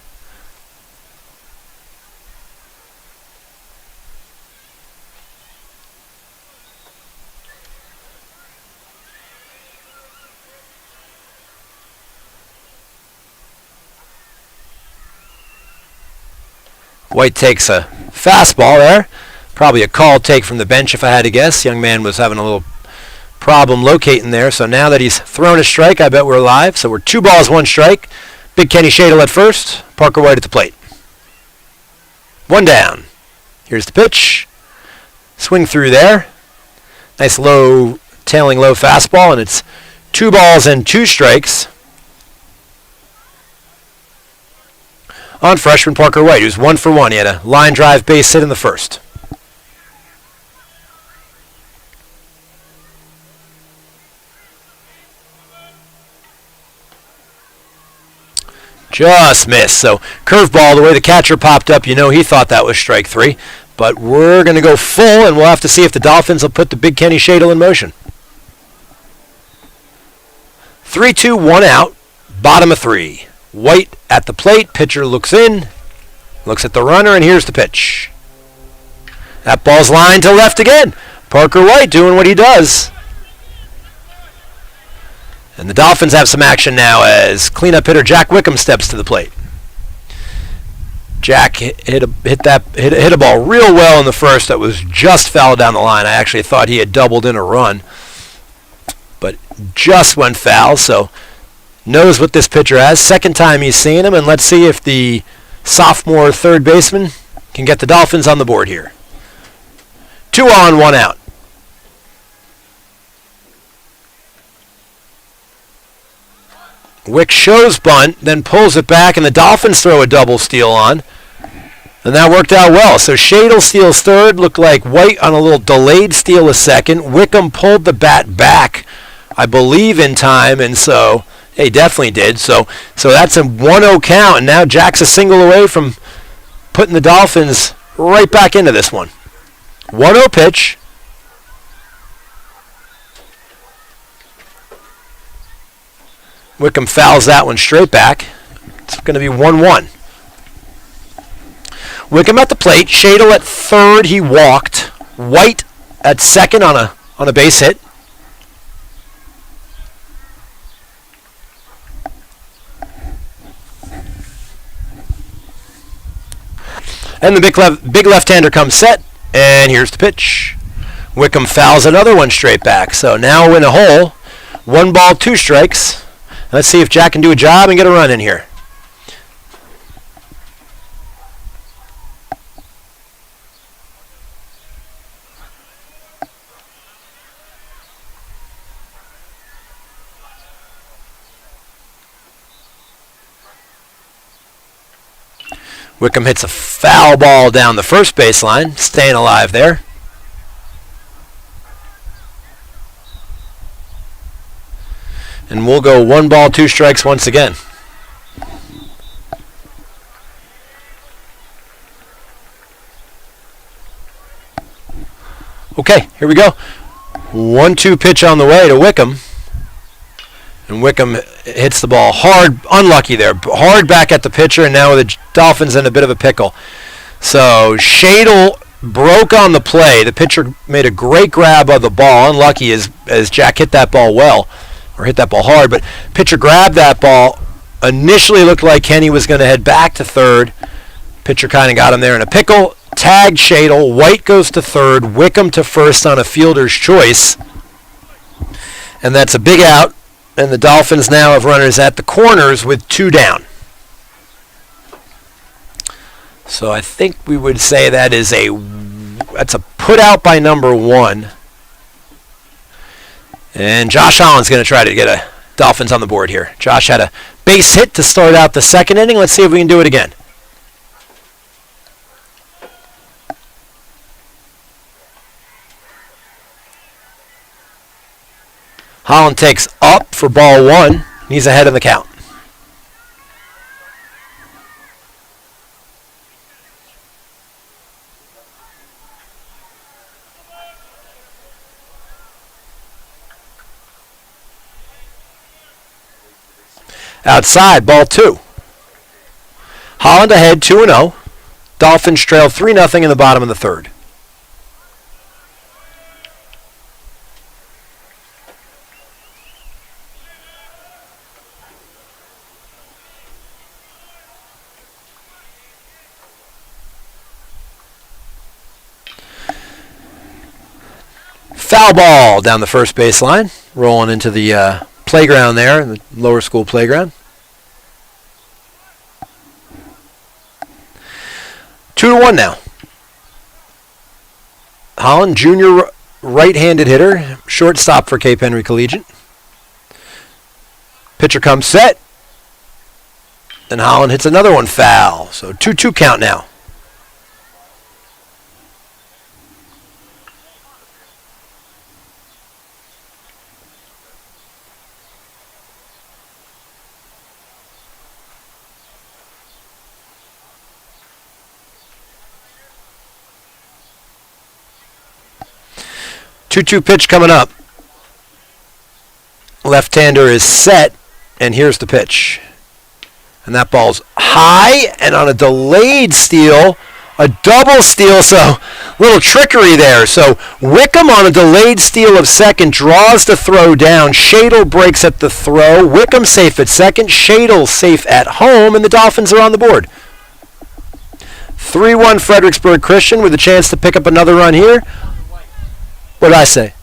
White takes a fastball there. Probably a call take from the bench if I had to guess. Young man was having a little problem locating there. So now that he's thrown a strike, I bet we're live. So we're 2 balls, 1 strike. Big Kenny Shadle at first. Parker White at the plate. 1 down. Here's the pitch. Swing through there. Nice low, tailing low fastball, and it's 2 balls and 2 strikes on freshman Parker White, who's 1 for 1. He had a line drive base hit in the first. Just missed. So curveball, the way the catcher popped up, you know he thought that was strike 3. But we're going to go full, and we'll have to see if the Dolphins will put the big Kenny Shadle in motion. 3-2, 1 out, bottom of 3. White at the plate, pitcher looks in, looks at the runner, and here's the pitch. That ball's lined to left again. Parker White doing what he does. And the Dolphins have some action now as cleanup hitter Jack Wickham steps to the plate. Jack hit a ball real well in the first that was just foul down the line. I actually thought he had doubled in a run, but just went foul, so knows what this pitcher has. Second time he's seen him, and let's see if the sophomore third baseman can get the Dolphins on the board here. 2 on, 1 out. Wick shows bunt, then pulls it back, and the Dolphins throw a double steal on. And that worked out well. So Shadle steals third, looked like White on a little delayed steal a second. Wickham pulled the bat back, I believe, in time, and so he definitely did. So that's a 1-0 count, and now Jack's a single away from putting the Dolphins right back into this one. 1-0 pitch. Wickham fouls that one straight back. It's going to be 1-1. Wickham at the plate. Shadle at third. He walked. White at second on a base hit. And the big left-hander comes set. And here's the pitch. Wickham fouls another one straight back. So now in a hole. 1 ball, 2 strikes. Let's see if Jack can do a job and get a run in here. Wickham hits a foul ball down the first baseline, staying alive there. And we'll go 1 ball, 2 strikes once again. Okay, here we go. 1-2 pitch on the way to Wickham. And Wickham hits the ball hard, unlucky there, hard back at the pitcher, and now the Dolphins in a bit of a pickle. So Shadle broke on the play. The pitcher made a great grab of the ball, unlucky as Jack hit that ball well. Or hit that ball hard, but pitcher grabbed that ball. Initially looked like Kenny was going to head back to third. Pitcher kind of got him there in a pickle. Tagged Shadle. White goes to third. Wickham to first on a fielder's choice. And that's a big out. And the Dolphins now have runners at the corners with 2 down. So I think we would say that's a put out by number 1. And Josh Holland's going to try to get a Dolphins on the board here. Josh had a base hit to start out the second inning. Let's see if we can do it again. Holland takes up for ball 1. He's ahead in the count. Outside, ball 2. Holland ahead 2-0. Dolphins trail 3-0 in the bottom of the third. Foul ball down the first baseline, rolling into the playground there, the lower school playground. 2-1 now. Holland, junior right-handed hitter, shortstop for Cape Henry Collegiate. Pitcher comes set, and Holland hits another one foul. So 2-2 count now. Two pitch coming up. Left-hander is set, and here's the pitch. And that ball's high, and on a delayed steal, a double steal, so little trickery there. So Wickham on a delayed steal of second draws the throw down. Shadle breaks at the throw. Wickham safe at second. Shadle safe at home, and the Dolphins are on the board. 3-1 Fredericksburg Christian with a chance to pick up another run here. What did I say?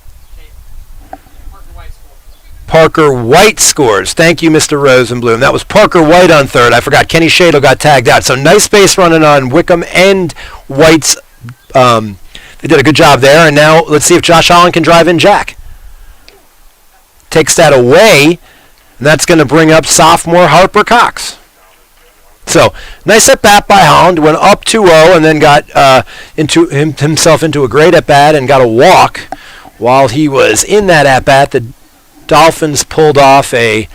Parker White scores. Thank you, Mr. Rosenblum. That was Parker White on third. I forgot Kenny Shadle got tagged out. So nice base running on Wickham and White's. They did a good job there. And now let's see if Josh Allen can drive in Jack. Takes that away. And that's going to bring up sophomore Harper Cox. So nice at bat by Holland. Went up 2-0 and then got himself into a great at bat and got a walk. While he was in that at bat, the Dolphins pulled off a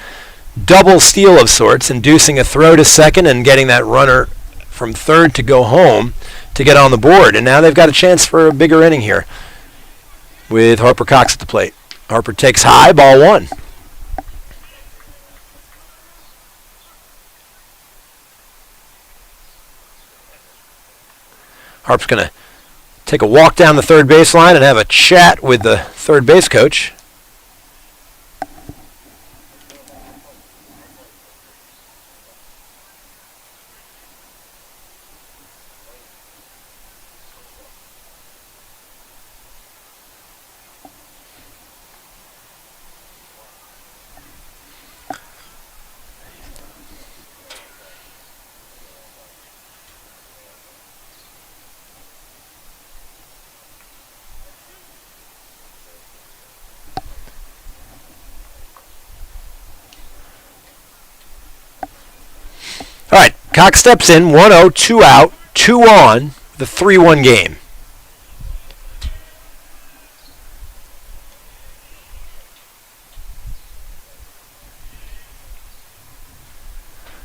double steal of sorts, inducing a throw to second and getting that runner from third to go home to get on the board. And now they've got a chance for a bigger inning here with Harper Cox at the plate. Harper takes high, ball one. Harp's going to take a walk down the third baseline and have a chat with the third base coach. All right, Cox steps in, 1-0, 2 out, 2 on, the 3-1 game.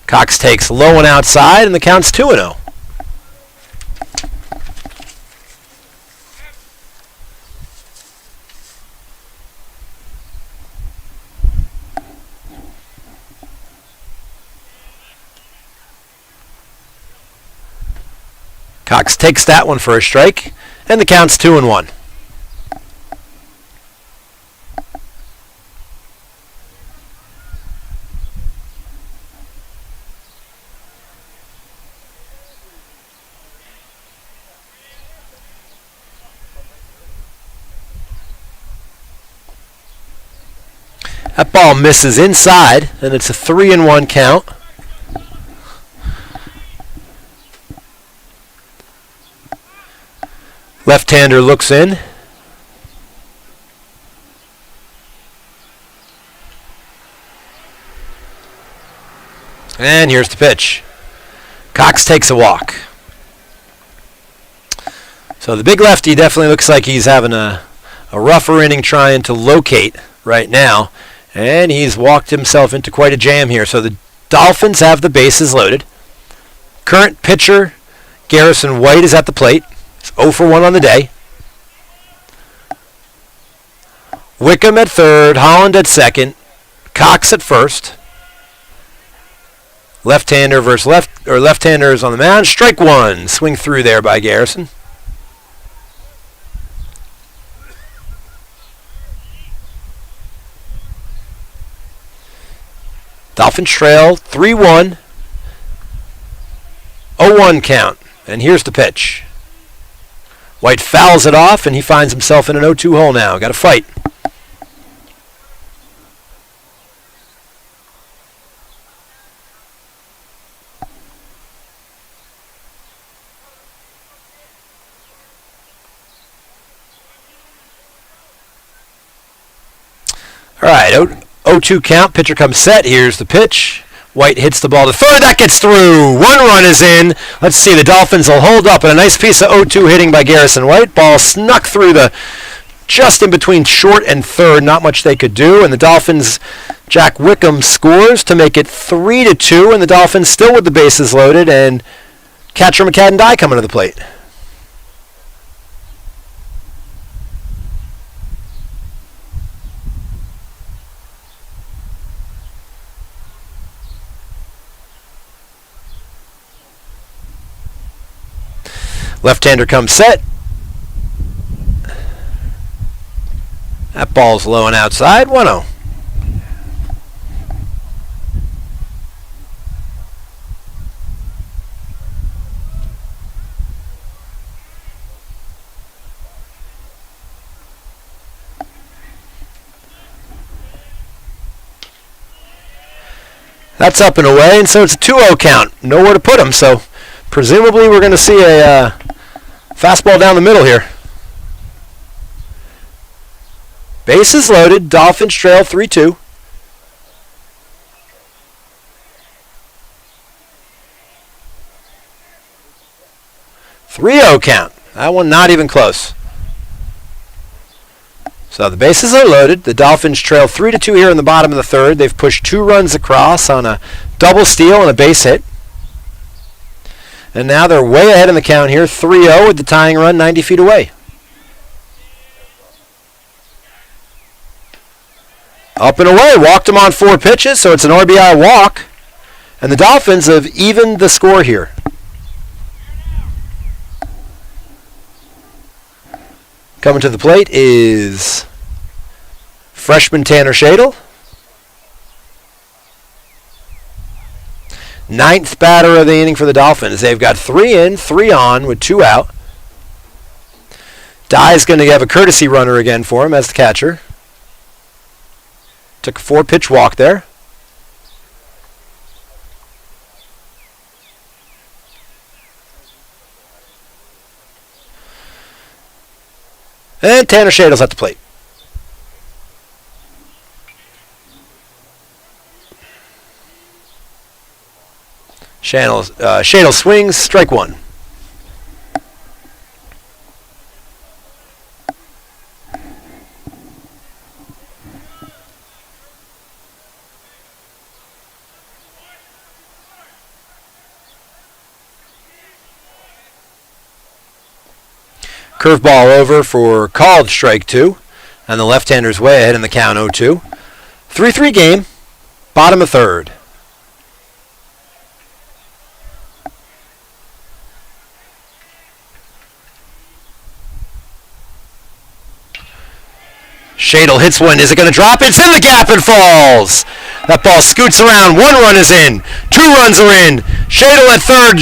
Cox takes low and outside, and the count's 2-0. Cox takes that one for a strike, and the count's 2-1. That ball misses inside, and it's a 3-1 count. Left-hander looks in. And here's the pitch. Cox takes a walk. So the big lefty definitely looks like he's having a rougher inning trying to locate right now. And he's walked himself into quite a jam here. So the Dolphins have the bases loaded. Current pitcher, Garrison White, is at the plate. 0 for 1 on the day. Wickham at third, Holland at second, Cox at first. Left-hander versus left-handers on the mound. Strike one. Swing through there by Garrison. Dolphins trail 3-1. 0-1 count. And here's the pitch. White fouls it off, and he finds himself in an 0-2 hole now. Got to fight. All right, 0-2 count. Pitcher comes set. Here's the pitch. White hits the ball to third. That gets through. 1 run is in. Let's see. The Dolphins will hold up. And a nice piece of 0-2 hitting by Garrison White. Ball snuck through just in between short and third. Not much they could do. And the Dolphins, Jack Wickham scores to make it 3-2. And the Dolphins still with the bases loaded. And catcher McCadden coming to the plate. Left-hander comes set. That ball's low and outside. 1-0. That's up and away, and so it's a 2-0 count. Nowhere to put him, so presumably we're going to see a fastball down the middle here. Bases loaded. Dolphins trail 3-2. .3-0 count. That one not even close. So the bases are loaded. The Dolphins trail 3-2 here in the bottom of the third. They've pushed 2 runs across on a double steal and a base hit. And now they're way ahead in the count here, 3-0 with the tying run 90 feet away. Up and away. Walked him on 4 pitches, so it's an RBI walk. And the Dolphins have evened the score here. Coming to the plate is freshman Tanner Shadle. 9th batter of the inning for the Dolphins. They've got 3 in, 3 on with 2 out. Dye's going to have a courtesy runner again for him as the catcher. Took a 4-pitch walk there. And Tanner Shadle's at the plate. Shadle swings, strike 1. Curveball over for called strike 2. And the left-hander's way ahead in the count 0-2. 3-3 game, bottom of third. Shadle hits one. Is it going to drop? It's in the gap and falls. That ball scoots around. 1 run is in. 2 runs are in. Shadle at third.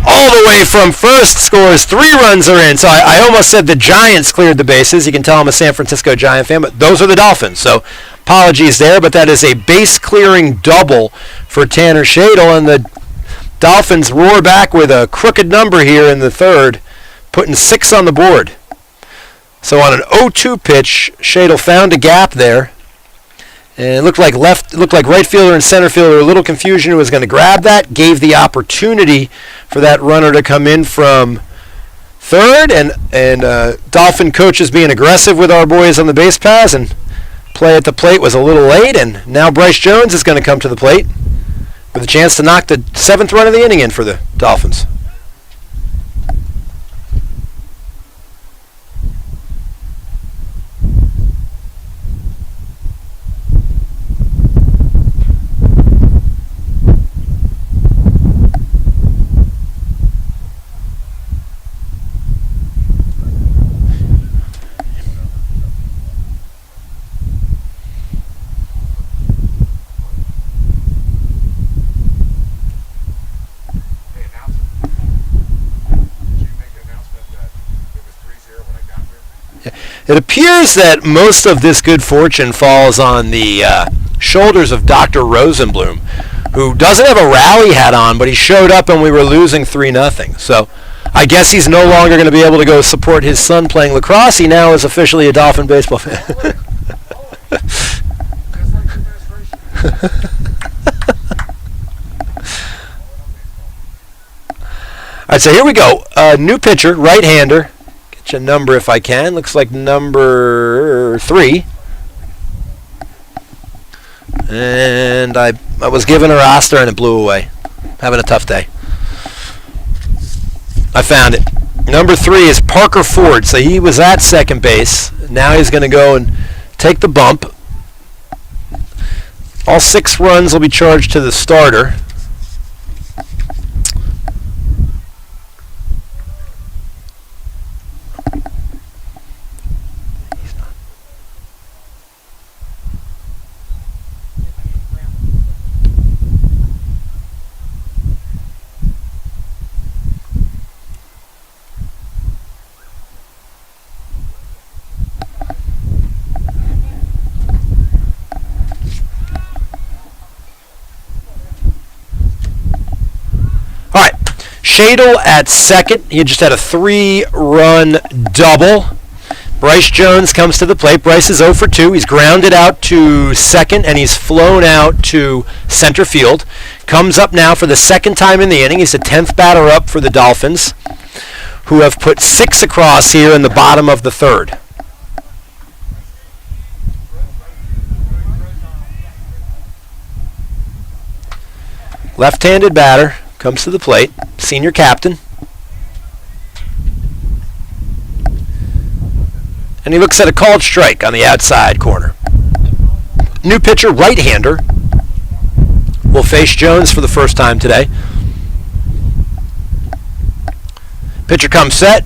All the way from first scores. 3 runs are in. So I almost said the Giants cleared the bases. You can tell I'm a San Francisco Giant fan, but those are the Dolphins. So apologies there, but that is a base-clearing double for Tanner Shadle, and the Dolphins roar back with a crooked number here in the third, putting 6 on the board. So on an 0-2 pitch, Shadle found a gap there. And it looked like right fielder and center fielder, a little confusion who was going to grab that, gave the opportunity for that runner to come in from third, and Dolphin coaches being aggressive with our boys on the base paths, and play at the plate was a little late, and now Bryce Jones is going to come to the plate with a chance to knock the 7th run of the inning in for the Dolphins. It appears that most of this good fortune falls on the shoulders of Dr. Rosenblum, who doesn't have a rally hat on, but he showed up and we were losing 3-0. So I guess he's no longer going to be able to go support his son playing lacrosse. He now is officially a Dolphin baseball fan. All right, so here we go. New pitcher, right-hander. Get you a number if I can. Looks like number 3. And I was given a roster and it blew away. Having a tough day. I found it. Number 3 is Parker Ford. So he was at second base. Now he's going to go and take the bump. All 6 runs will be charged to the starter. Shadle at second. He just had a 3-run double. Bryce Jones comes to the plate. Bryce is 0 for 2. He's grounded out to second, and he's flown out to center field. Comes up now for the second time in the inning. He's the 10th batter up for the Dolphins, who have put 6 across here in the bottom of the third. Left-handed batter comes to the plate. Senior captain. And he looks at a called strike on the outside corner. New pitcher, right-hander, will face Jones for the first time today. Pitcher comes set.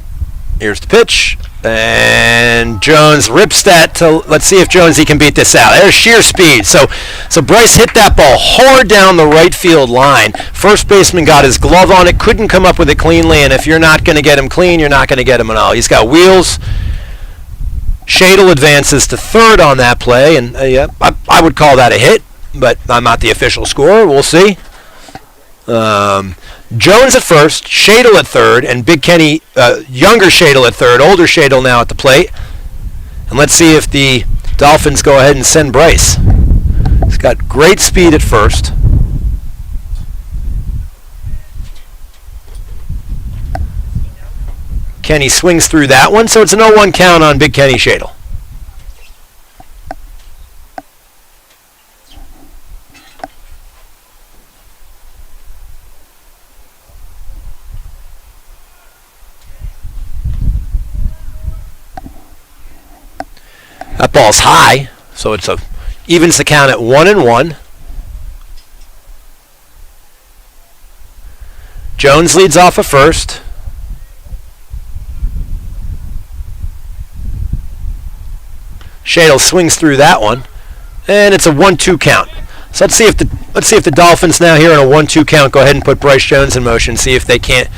Here's the pitch. And Jones rips that to, let's see if Jonesy can beat this out. There's sheer speed. So Bryce hit that ball hard down the right field line. First baseman got his glove on it, couldn't come up with it cleanly, and if you're not going to get him clean, you're not going to get him at all. He's got wheels. Shadle advances to third on that play, and I would call that a hit, but I'm not the official scorer. We'll see. Jones at first, Shadle at third, and Big Kenny, younger Shadle at third, older Shadle now at the plate. And let's see if the Dolphins go ahead and send Bryce. He's got great speed at first. Kenny swings through that one, so it's an 0-1 count on Big Kenny Shadle. That ball's high, so it's evens the count at 1-1. Jones leads off at first. Shadle swings through that one, and it's a 1-2 count. So let's see if the Dolphins now here on a 1-2 count go ahead and put Bryce Jones in motion. See if they can't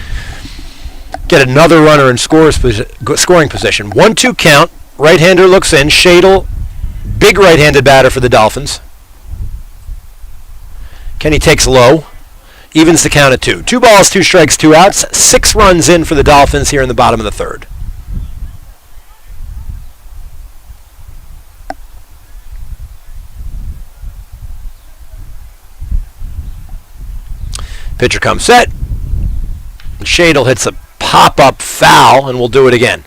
get another runner in scoring position. 1-2 count. Right-hander looks in. Shadle, big right-handed batter for the Dolphins. Kenny takes low. Evens the count at 2. 2 balls, 2 strikes, 2 outs. 6 runs in for the Dolphins here in the bottom of the third. Pitcher comes set. Shadle hits a pop-up foul, and we'll do it again.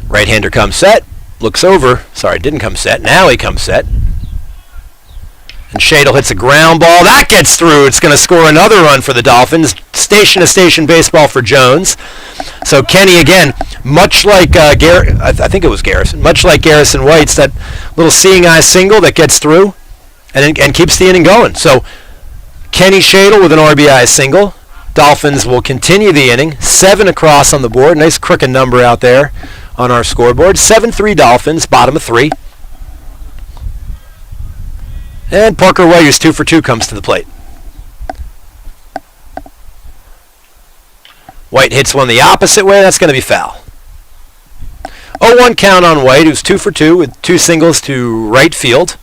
Right-hander comes set, looks over. Sorry, didn't come set. Now he comes set. And Shadle hits a ground ball. That gets through. It's going to score another run for the Dolphins. Station-to-station baseball for Jones. So Kenny, again, much like I think it was Garrison, much like Garrison White's, that little seeing-eye single that gets through and keeps the inning going. So Kenny Shadle with an RBI single. Dolphins will continue the inning. 7 across on the board. Nice crooked number out there on our scoreboard. 7-3 Dolphins, bottom of 3. And Parker White, who's 2 for 2, comes to the plate. White hits one the opposite way. That's going to be foul. 0-1 count on White, who's 2 for 2 with 2 singles to right field.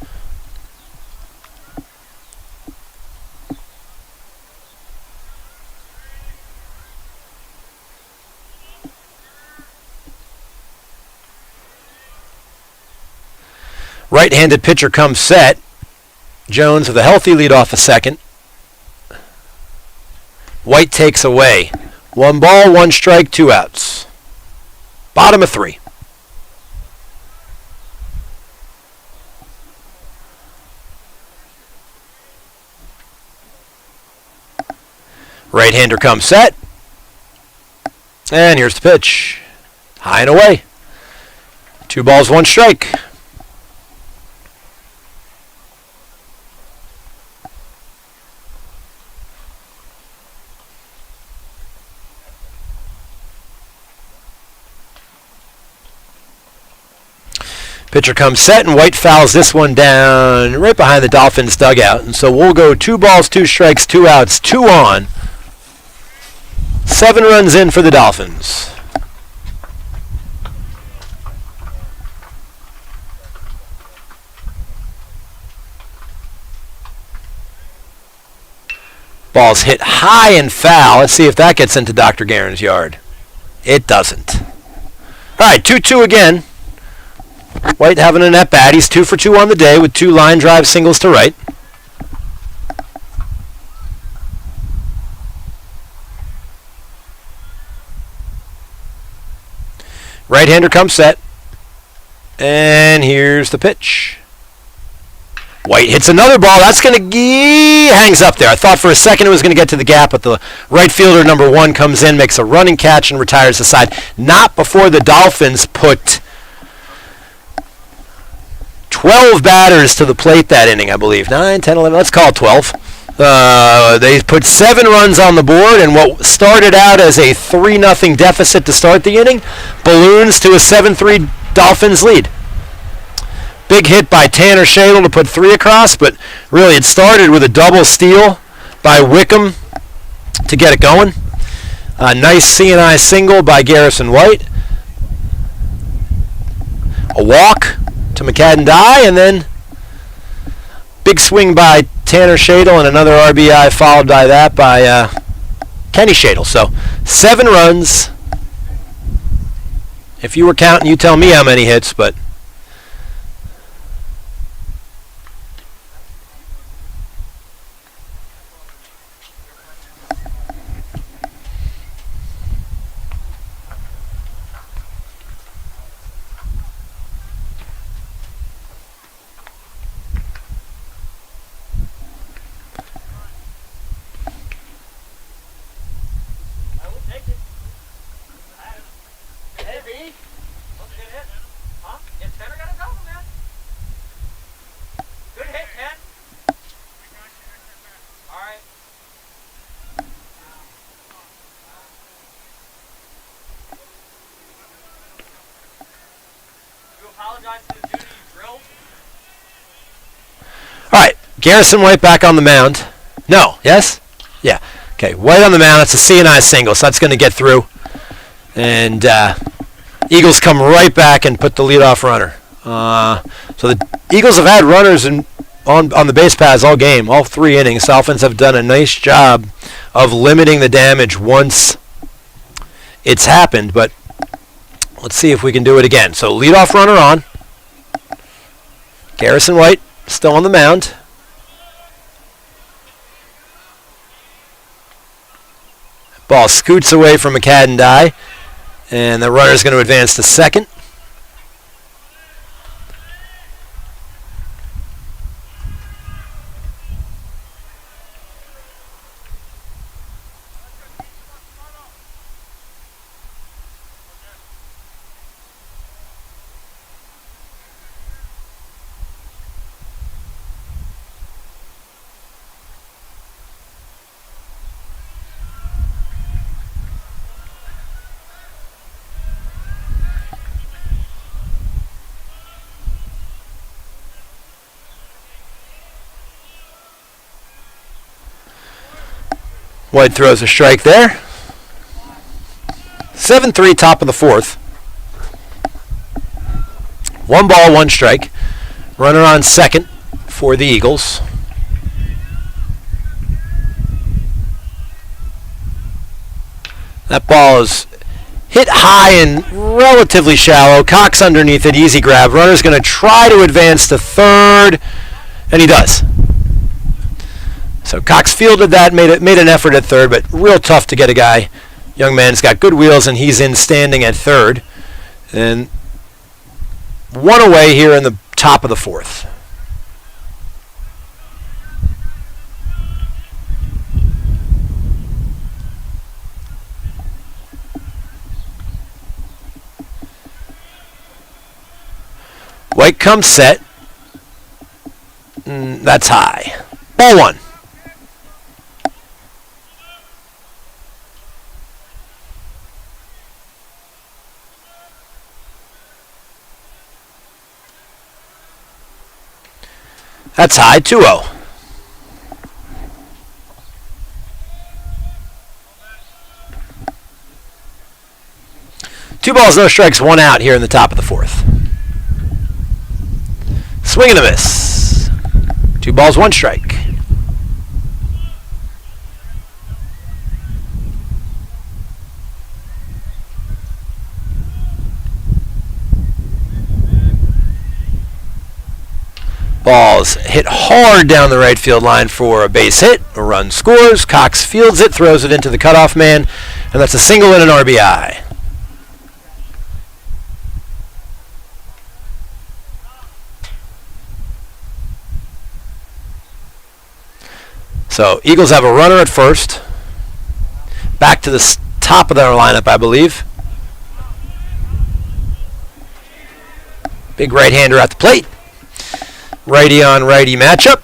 Right-handed pitcher comes set. Jones with a healthy lead off a second. White takes away. 1 ball, 1 strike, 2 outs. Bottom of 3. Right-hander comes set. And here's the pitch. High and away. 2 balls, 1 strike. Pitcher comes set, and White fouls this one down right behind the Dolphins dugout. And so we'll go 2 balls, 2 strikes, 2 outs, 2 on. 7 runs in for the Dolphins. Ball's hit high and foul. Let's see if that gets into Dr. Guerin's yard. It doesn't. All right, 2-2 again. White having a net bat. He's 2 for 2 on the day with 2 line drive singles to right. Right-hander comes set. And here's the pitch. White hits another ball. That's going to hangs up there. I thought for a second it was going to get to the gap, but the right fielder, number 1, comes in, makes a running catch, and retires aside. Not before the Dolphins put 12 batters to the plate that inning, I believe. 9, 10, 11, let's call it 12. They put 7 runs on the board, and what started out as a 3-0 deficit to start the inning balloons to a 7-3 Dolphins lead. Big hit by Tanner Shadle to put 3 across, but really it started with a double steal by Wickham to get it going. A nice C&I single by Garrison White. A walk to McCadden-Dye, and then big swing by Tanner Shadle and another RBI followed by that by Kenny Shadle. So 7 runs. If you were counting, you tell me how many hits, but Garrison White back on the mound. No. Yes? Yeah. Okay. White on the mound. That's a C&I single, so that's going to get through. And Eagles come right back and put the leadoff runner. So the Eagles have had runners on the base paths all game, all 3 innings. Dolphins have done a nice job of limiting the damage once it's happened, but let's see if we can do it again. So leadoff runner on. Garrison White still on the mound. Ball scoots away from McCadden-Dye, and the runner's going to advance to second. White throws a strike there. 7-3, top of the 4th. 1 ball, 1 strike. Runner on second for the Eagles. That ball is hit high and relatively shallow. Cox underneath it, easy grab. Runner's going to try to advance to third, and he does. So Cox fielded that, made an effort at third, but real tough to get a guy. Young man's got good wheels, and he's in standing at third. And 1 away here in the top of the 4th. White comes set. That's high. Ball 1. That's high, 2-0. Two balls, no strikes, 1 out here in the top of the 4th. Swing and a miss. 2 balls, 1 strike. Ball's hit hard down the right field line for a base hit. A run scores. Cox fields it, throws it into the cutoff man, and that's a single and an RBI. So Eagles have a runner at first. Back to the top of their lineup, I believe. Big right-hander at the plate. Righty on righty matchup.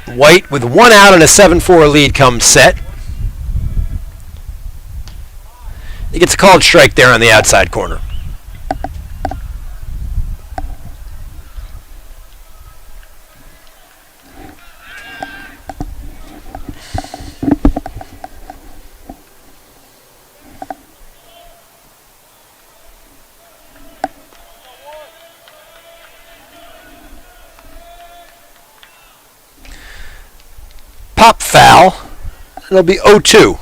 White with 1 out and a 7-4 lead comes set. He gets a called strike there on the outside corner. Pop foul. It'll be 0-2.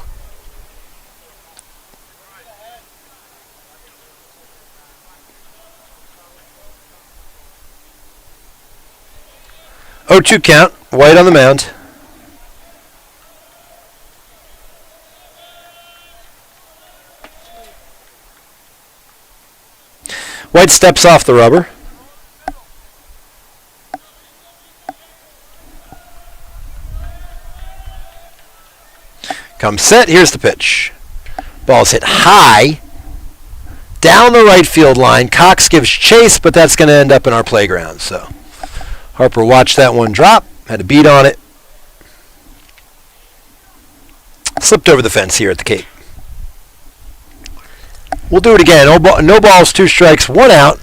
Oh-2 count. White on the mound. White steps off the rubber. Comes set. Here's the pitch. Ball's hit high down the right field line. Cox gives chase, but that's going to end up in our playground. So Harper watched that one drop. Had a beat on it. Slipped over the fence here at the Cape. We'll do it again. No balls, 2 strikes, 1 out.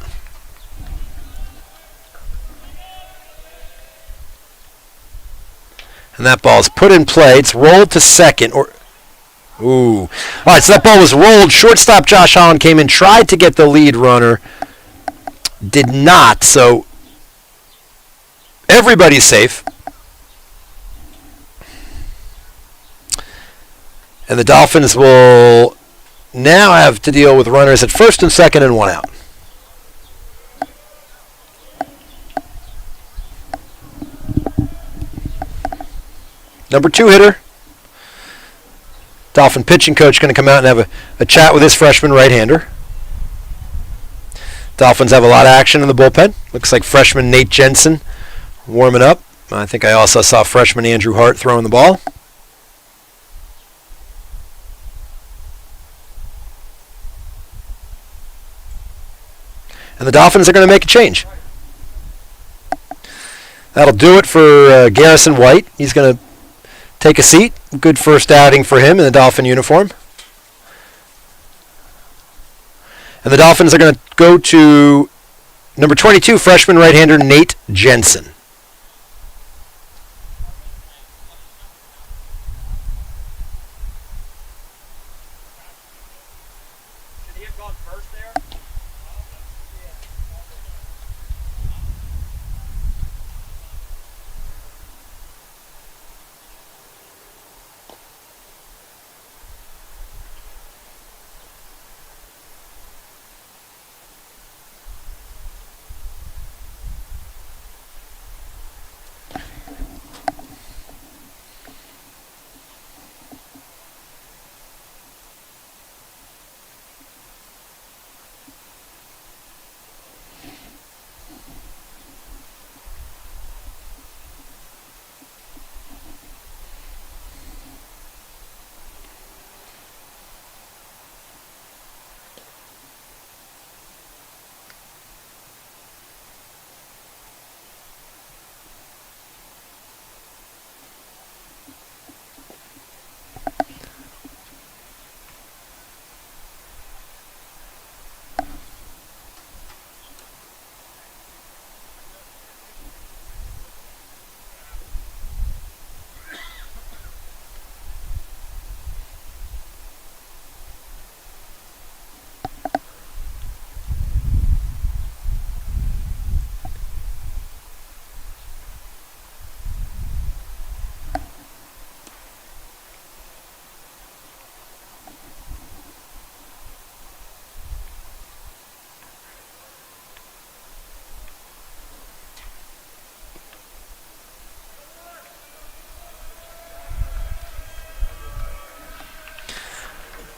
And that ball's put in play. It's rolled to second. Ooh. All right, so that ball was rolled. Shortstop Josh Holland came in, tried to get the lead runner. Did not. So everybody's safe. And the Dolphins will now have to deal with runners at first and second and 1 out. Number 2 hitter. Dolphin pitching coach going to come out and have a chat with his freshman right-hander. Dolphins have a lot of action in the bullpen. Looks like freshman Nate Jensen warming up. I think I also saw freshman Andrew Hart throwing the ball. And the Dolphins are going to make a change. That'll do it for Garrison White. He's going to take a seat. Good first outing for him in the Dolphin uniform. And the Dolphins are going to go to number 22, freshman right-hander Nate Jensen. Should he have gone first there?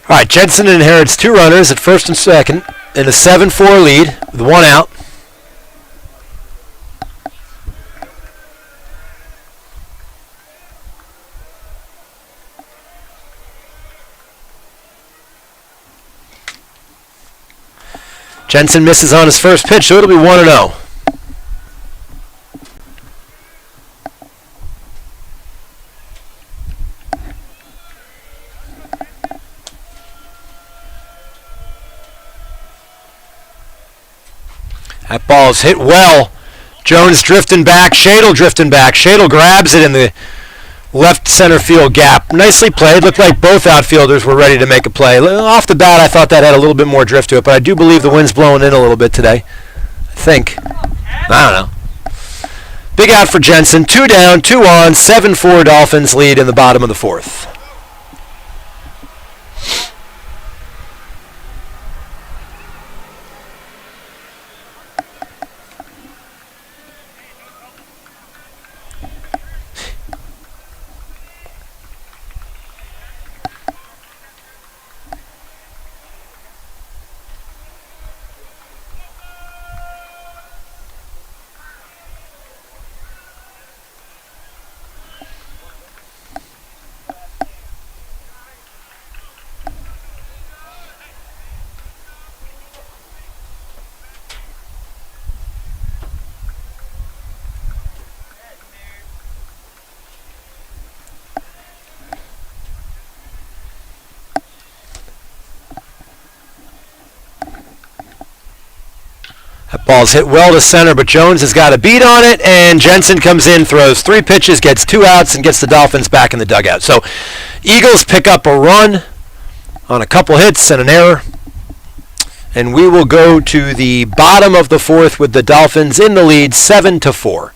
All right, Jensen inherits 2 runners at first and second in a 7-4 lead with 1 out. Jensen misses on his first pitch, so it'll be 1-0. That ball's hit well. Jones drifting back, Shadle drifting back. Shadle grabs it in the left center field gap. Nicely played. Looked like both outfielders were ready to make a play. Off the bat, I thought that had a little bit more drift to it, but I do believe the wind's blowing in a little bit today. I think. I don't know. Big out for Jensen. 2 down, 2 on, 7-4 Dolphins lead in the bottom of the 4th. That ball's hit well to center, but Jones has got a beat on it, and Jensen comes in, throws 3 pitches, gets 2 outs, and gets the Dolphins back in the dugout. So Eagles pick up a run on a couple hits and an error, and we will go to the bottom of the 4th with the Dolphins in the lead, 7-4.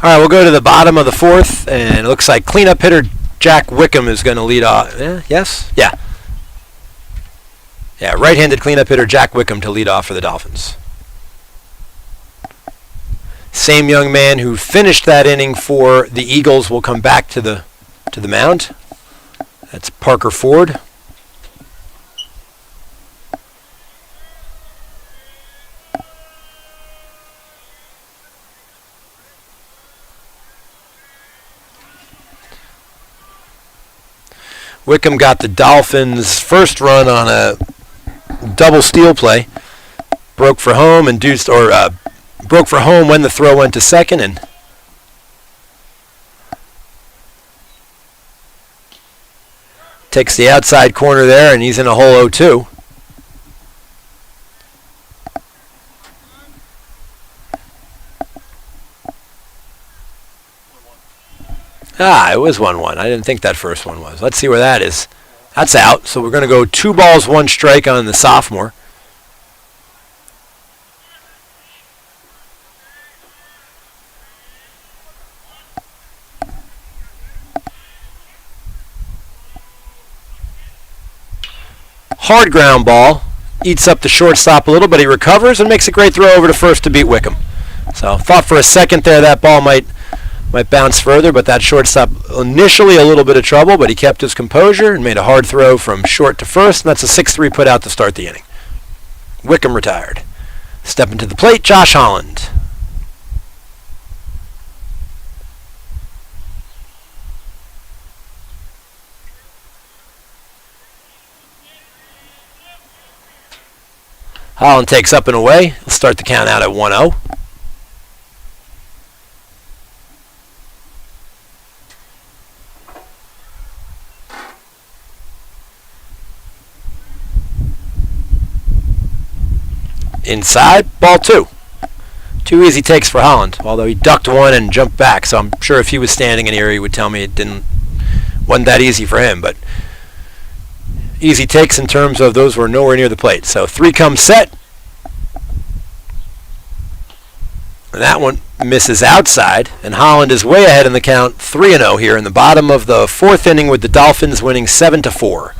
All right, we'll go to the bottom of the 4th, and it looks like cleanup hitter Jack Wickham is going to lead off. Yes? Yeah. Yeah, right-handed cleanup hitter Jack Wickham to lead off for the Dolphins. Same young man who finished that inning for the Eagles will come back to the mound. That's Parker Ford. Wickham got the Dolphins' first run on a double steal play. Broke for home when the throw went to second, and takes the outside corner there, and he's in a hole 0-2. It was 1-1. I didn't think that first one was. Let's see where that is. That's out. So we're going to go 2 balls, 1 strike on the sophomore. Hard ground ball. Eats up the shortstop a little, but he recovers and makes a great throw over to first to beat Wickham. So thought for a second there that ball might bounce further, but that shortstop initially a little bit of trouble, but he kept his composure and made a hard throw from short to first, and that's a 6-3 put out to start the inning. Wickham retired. Stepping to the plate, Josh Holland. Holland takes up and away. He'll start the count out at 1-0. Inside, ball 2. 2 easy takes for Holland, although he ducked one and jumped back, so I'm sure if he was standing in here he would tell me wasn't that easy for him, but easy takes in terms of those were nowhere near the plate. So 3 comes set. And that one misses outside, and Holland is way ahead in the count, 3-0 here in the bottom of the 4th inning with the Dolphins winning 7-4.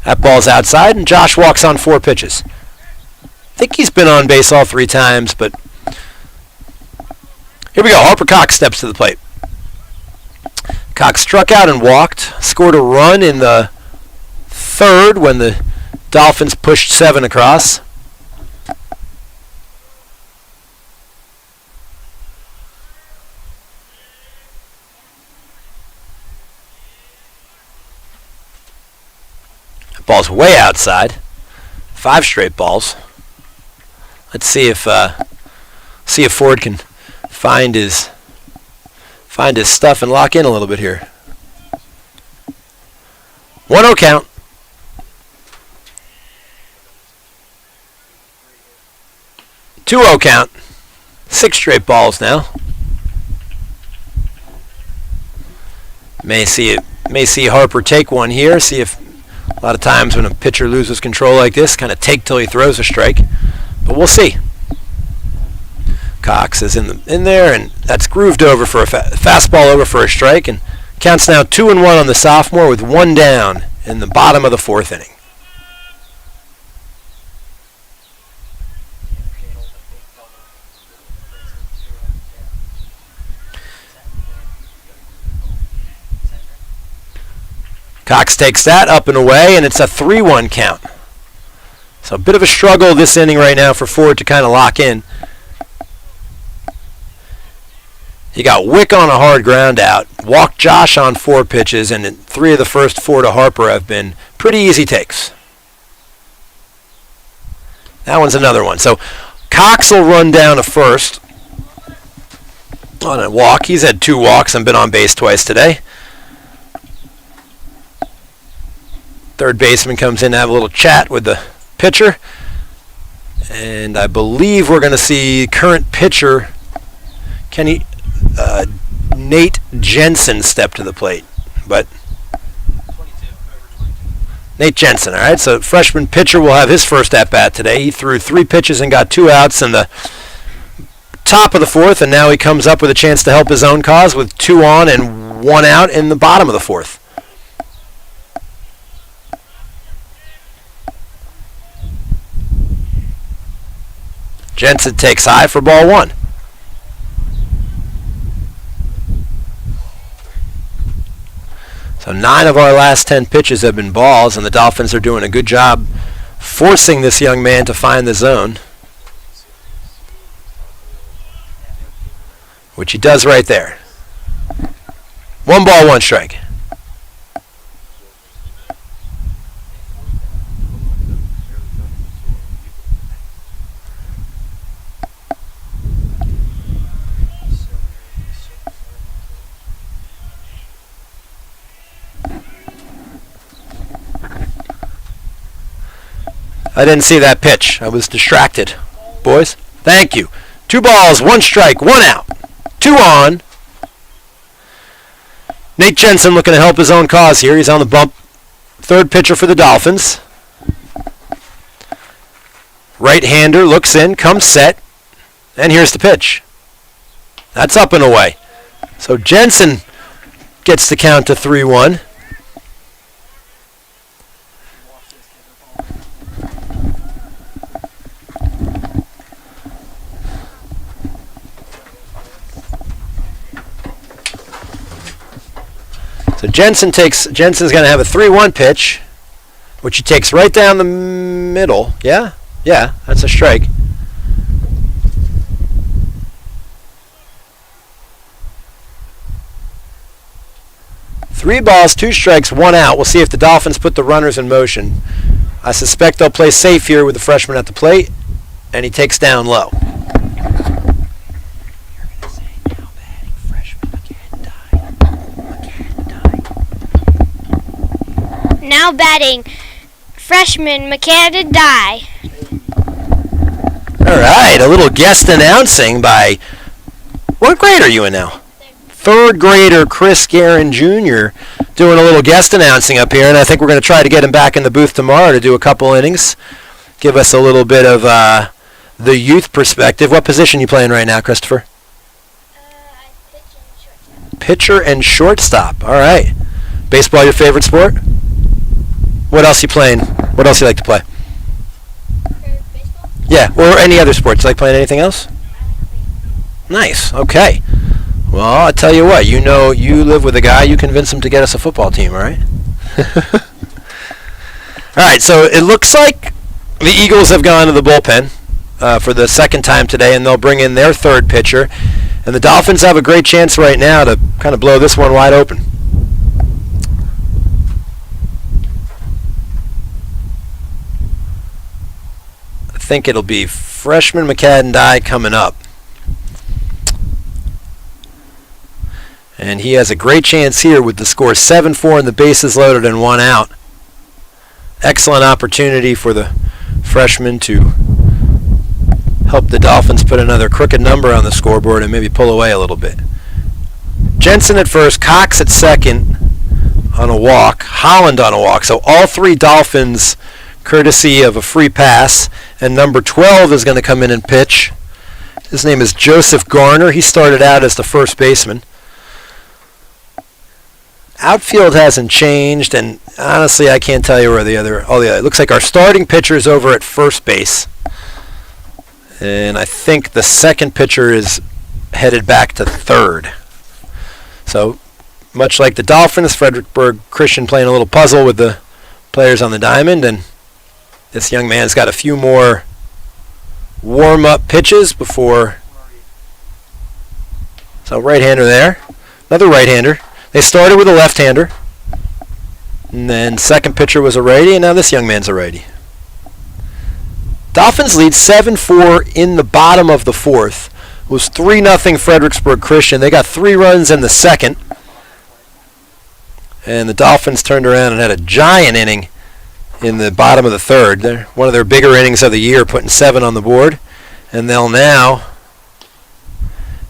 That ball's outside, and Josh walks on 4 pitches. I think he's been on base all 3 times, but here we go. Harper Cox steps to the plate. Cox struck out and walked, scored a run in the 3rd when the Dolphins pushed 7 across. Ball's way outside. 5 straight balls. Let's see if Ford can find his stuff and lock in a little bit here. 1-0 count. 2-0 count. 6 straight balls now. May see Harper take one here. See if a lot of times when a pitcher loses control like this, kind of take till he throws a strike. But we'll see. Cox is in there, and that's grooved over for a fastball over for a strike, and counts now 2-1 on the sophomore with 1 down in the bottom of the 4th inning. Cox takes that up and away, and it's a 3-1 count. So a bit of a struggle this inning right now for Ford to kind of lock in. He got Wick on a hard ground out, walked Josh on 4 pitches, and 3 of the first 4 to Harper have been pretty easy takes. That one's another one. So Cox will run down to first on a walk. He's had 2 walks and been on base twice today. Third baseman comes in to have a little chat with the pitcher. And I believe we're going to see current pitcher Nate Jensen step to the plate. But 22. Nate Jensen, all right? So freshman pitcher will have his first at-bat today. He threw 3 pitches and got 2 outs in the top of the 4th, and now he comes up with a chance to help his own cause with 2 on and 1 out in the bottom of the 4th. Jensen takes high for ball 1. So 9 of our last 10 pitches have been balls, and the Dolphins are doing a good job forcing this young man to find the zone, which he does right there. 1 ball, 1 strike. I didn't see that pitch. I was distracted. Boys, thank you. 2 balls, 1 strike, 1 out. 2 on. Nate Jensen looking to help his own cause here. He's on the bump. 3rd pitcher for the Dolphins. Right-hander looks in, comes set, and here's the pitch. That's up and away. So Jensen gets the count to 3-1. So Jensen's going to have a 3-1 pitch, which he takes right down the middle. Yeah, that's a strike. Three balls, 2 strikes, 1 out. We'll see if the Dolphins put the runners in motion. I suspect they'll play safe here with the freshman at the plate, and he takes down low. Now batting, freshman McCann die. All right, a little guest announcing by, what grade are you in now? Third grader Chris Guerin Jr. doing a little guest announcing up here, and I think we're going to try to get him back in the booth tomorrow to do a couple innings, give us a little bit of the youth perspective. What position are you playing right now, Christopher? I pitch and shortstop. Pitcher and shortstop. All right. Baseball your favorite sport? What else you playing? What else you like to play? Baseball? Yeah, or any other sports. You like playing anything else? Nice. Okay. Well, I tell you what. You know, you live with a guy. You convince him to get us a football team, all right? All right. So it looks like the Eagles have gone to the bullpen for the second time today, and they'll bring in their third pitcher. And the Dolphins have a great chance right now to kind of blow this one wide open. I think it'll be freshman McCadden Dye coming up. And he has a great chance here with the score 7-4 and the bases loaded and 1 out. Excellent opportunity for the freshman to help the Dolphins put another crooked number on the scoreboard and maybe pull away a little bit. Jensen at first, Cox at second on a walk, Holland on a walk. So all 3 Dolphins courtesy of a free pass. And number 12 is going to come in and pitch. His name is Joseph Garner. He started out as the first baseman. Outfield hasn't changed, and honestly, I can't tell you where it looks like our starting pitcher is over at first base. And I think the second pitcher is headed back to third. So, much like the Dolphins, Fredericksburg Christian playing a little puzzle with the players on the diamond, and this young man's got a few more warm-up pitches before. So right-hander there. Another right-hander. They started with a left-hander. And then second pitcher was a righty, and now this young man's a righty. Dolphins lead 7-4 in the bottom of the fourth. It was 3-0 Fredericksburg Christian. They got 3 runs in the second. And the Dolphins turned around and had a giant inning in the bottom of the third. They're one of their bigger innings of the year, putting 7 on the board. And they'll now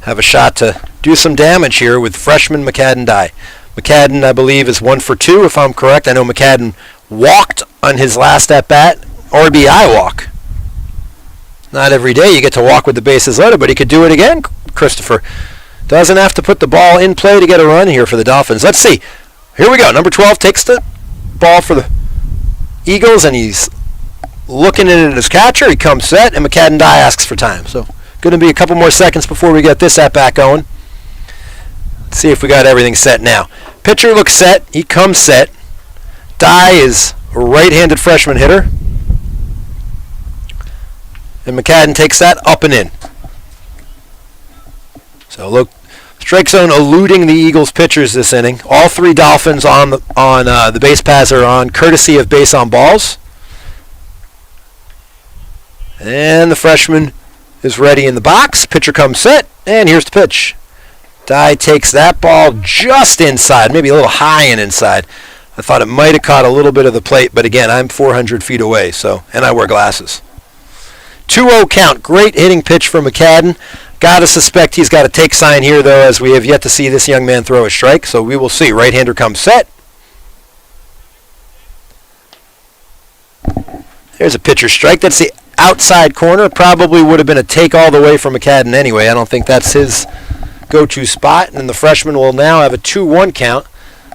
have a shot to do some damage here with freshman McCadden Dye. McCadden, I believe, is 1 for 2, if I'm correct. I know McCadden walked on his last at-bat, RBI walk. Not every day you get to walk with the bases loaded, but he could do it again, Christopher. Doesn't have to put the ball in play to get a run here for the Dolphins. Let's see. Here we go. Number 12 takes the ball for the Eagles, and he's looking at it as catcher. He comes set, and McCadden Dye asks for time. So going to be a couple more seconds before we get this at-bat going. Let's see if we got everything set now. Pitcher looks set. He comes set. Dye is a right-handed freshman hitter. And McCadden takes that up and in. So look, strike zone eluding the Eagles pitchers this inning. All 3 Dolphins on the base paths are on, courtesy of base on balls. And the freshman is ready in the box. Pitcher comes set, and here's the pitch. Dye takes that ball just inside, maybe a little high and inside. I thought it might have caught a little bit of the plate, but again, I'm 400 feet away, and I wear glasses. 2-0 count. Great hitting pitch for McCadden. Got to suspect he's got a take sign here, though, as we have yet to see this young man throw a strike, so we will see. Right-hander comes set. There's a pitcher strike. That's the outside corner. Probably would have been a take all the way for McCadden anyway. I don't think that's his go-to spot, and the freshman will now have a 2-1 count.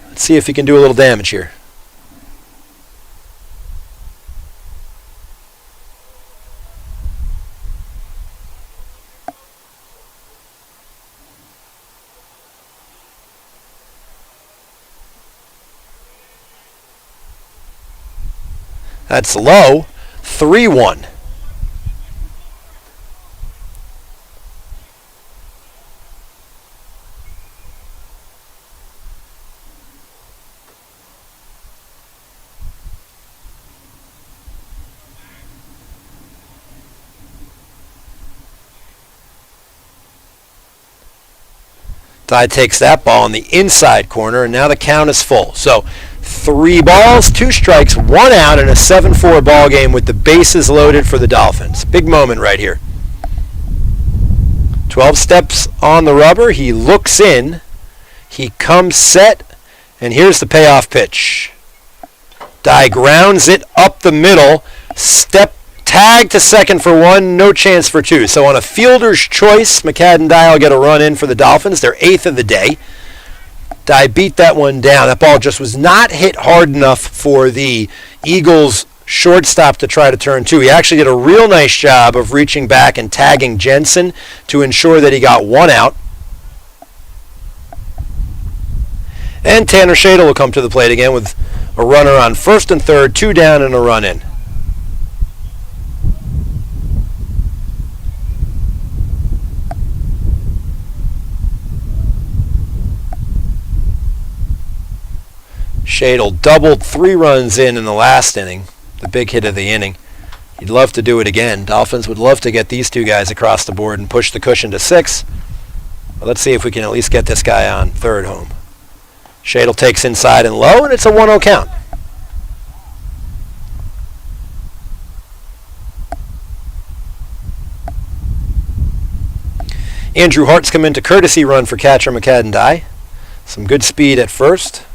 Let's see if he can do a little damage here. That's low. 3-1. Dye takes that ball in the inside corner, and now the count is full. So 3 balls, 2 strikes, 1 out in a 7-4 ball game with the bases loaded for the Dolphins. Big moment right here. 12 steps on the rubber. He looks in. He comes set, and here's the payoff pitch. Dye grounds it up the middle. Step tag to second for 1, no chance for 2. So on a fielder's choice, McCadden Dye will get a run in for the Dolphins, their 8th of the day. Dye beat that one down. That ball just was not hit hard enough for the Eagles shortstop to try to turn 2. He actually did a real nice job of reaching back and tagging Jensen to ensure that he got 1 out. And Tanner Shadle will come to the plate again with a runner on first and third, 2 down and a run in. Shadle doubled 3 runs in the last inning, the big hit of the inning. He'd love to do it again. Dolphins would love to get these 2 guys across the board and push the cushion to 6. But let's see if we can at least get this guy on third home. Shadle takes inside and low, and it's a 1-0 count. Andrew Hart's come into courtesy run for catcher McCadden Dye. Some good speed at first.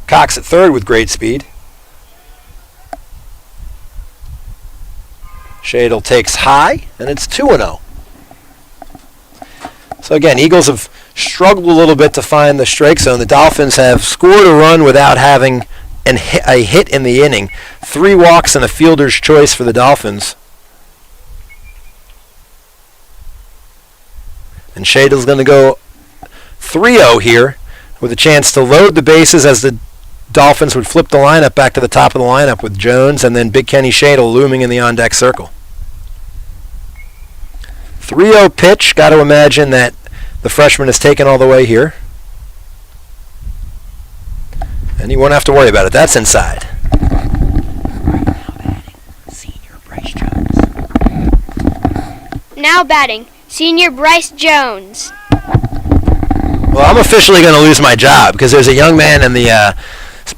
Cox at third with great speed. Shadle takes high, and it's 2-0. So again, Eagles have struggled a little bit to find the strike zone. The Dolphins have scored a run without having a hit in the inning. 3 walks and a fielder's choice for the Dolphins. And Shadle's going to go 3-0 here with a chance to load the bases as the Dolphins would flip the lineup back to the top of the lineup with Jones and then Big Kenny Shadle looming in the on-deck circle. 3-0 pitch. Got to imagine that the freshman is taken all the way here. And he won't have to worry about it. That's inside. Now batting, senior Bryce Jones. Well, I'm officially going to lose my job because there's a young man in the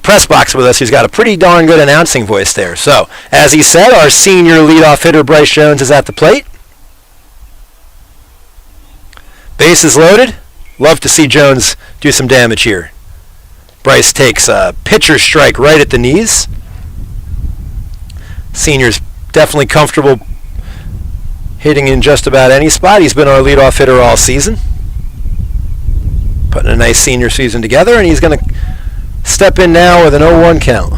press box with us who's got a pretty darn good announcing voice there. So, as he said, our senior leadoff hitter Bryce Jones is at the plate. Bases loaded. Love to see Jones do some damage here. Bryce takes a pitcher's strike right at the knees. Senior's definitely comfortable hitting in just about any spot. He's been our leadoff hitter all season. Putting a nice senior season together, and he's going to step in now with an 0-1 count.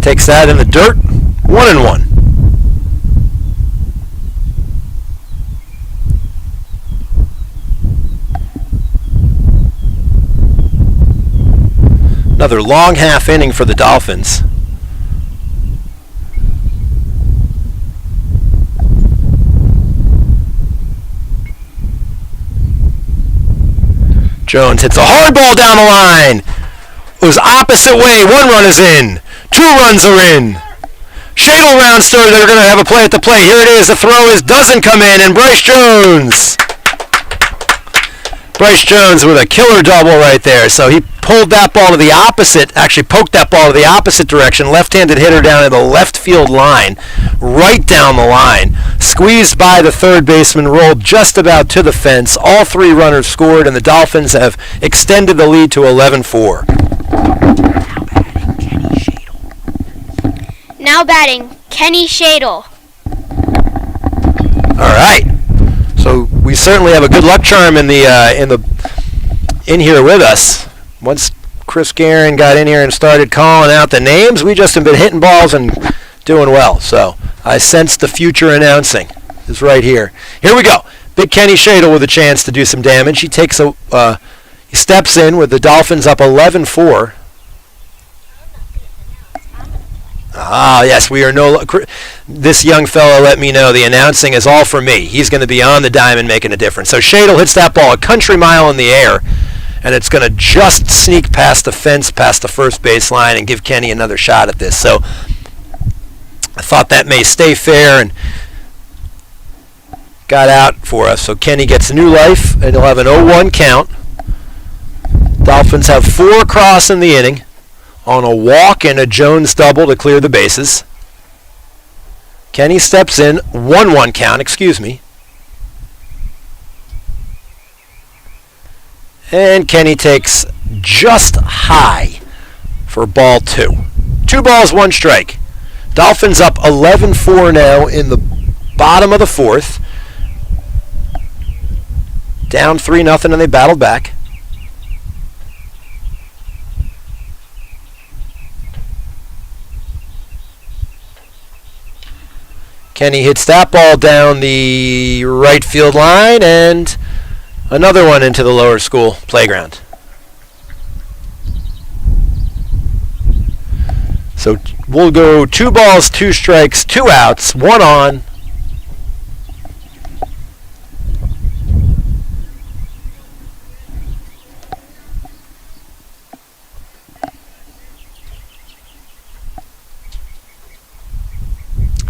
Takes that in the dirt. 1-1. Another long half inning for the Dolphins. Jones hits a hard ball down the line. It was opposite way. 1 run is in. 2 runs are in. Shadle rounds third. They're going to have a play at the plate. Here it is. The throw doesn't come in, and Bryce Jones. Bryce Jones with a killer double right there. So he pulled that ball to the opposite, actually poked that ball to the opposite direction. Left-handed hitter down at the left field line, right down the line. Squeezed by the third baseman, rolled just about to the fence. All 3 runners scored, and the Dolphins have extended the lead to 11-4. Now batting, Kenny Shadle. All right. So we certainly have a good luck charm in here with us. Once Chris Guerin got in here and started calling out the names, we just have been hitting balls and doing well. So I sense the future announcing is right here. Here we go. Big Kenny Shadle with a chance to do some damage. He takes he steps in with the Dolphins up 11-4. Ah, yes, we are this young fellow let me know the announcing is all for me. He's going to be on the diamond making a difference. So Shadle hits that ball a country mile in the air, and it's going to just sneak past the fence, past the first baseline, and give Kenny another shot at this. So I thought that may stay fair and got out for us. So Kenny gets new life, and he'll have an 0-1 count. Dolphins have 4 across in the inning on a walk and a Jones double to clear the bases. Kenny steps in, 1-1 count, excuse me. And Kenny takes just high for ball 2. 2 balls, 1 strike. Dolphins up 11-4 now in the bottom of the 4th. Down 3-0 and they battled back. Kenny hits that ball down the right field line and another one into the lower school playground. So we'll go 2 balls, 2 strikes, 2 outs, 1 on.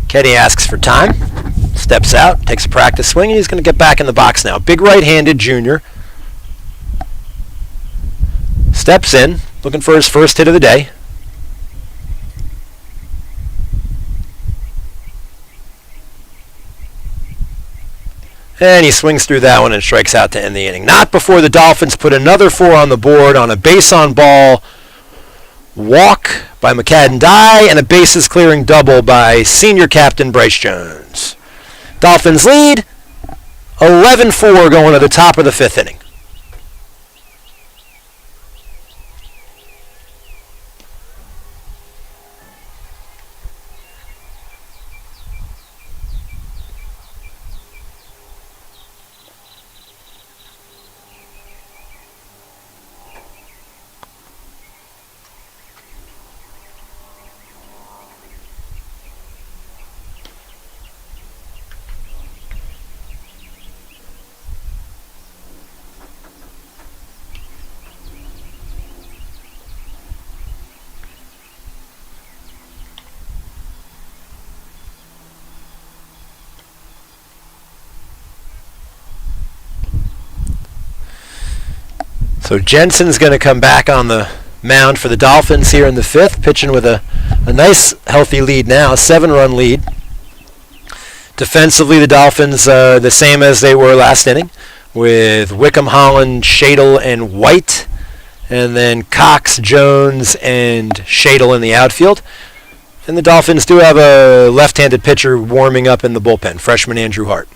Kenny asks for time, steps out, takes a practice swing, and he's going to get back in the box now. Big right-handed junior. Steps in, looking for his first hit of the day. And he swings through that one and strikes out to end the inning. Not before the Dolphins put another 4 on the board on a base-on-ball walk by McCadden Dye and a bases-clearing double by senior captain Bryce Jones. Dolphins lead 11-4 going to the top of the 5th inning. So Jensen's going to come back on the mound for the Dolphins here in the 5th, pitching with a nice, healthy lead now, a 7-run lead. Defensively, the Dolphins the same as they were last inning, with Wickham, Holland, Shadle, and White, and then Cox, Jones, and Shadle in the outfield. And the Dolphins do have a left-handed pitcher warming up in the bullpen, freshman Andrew Hart.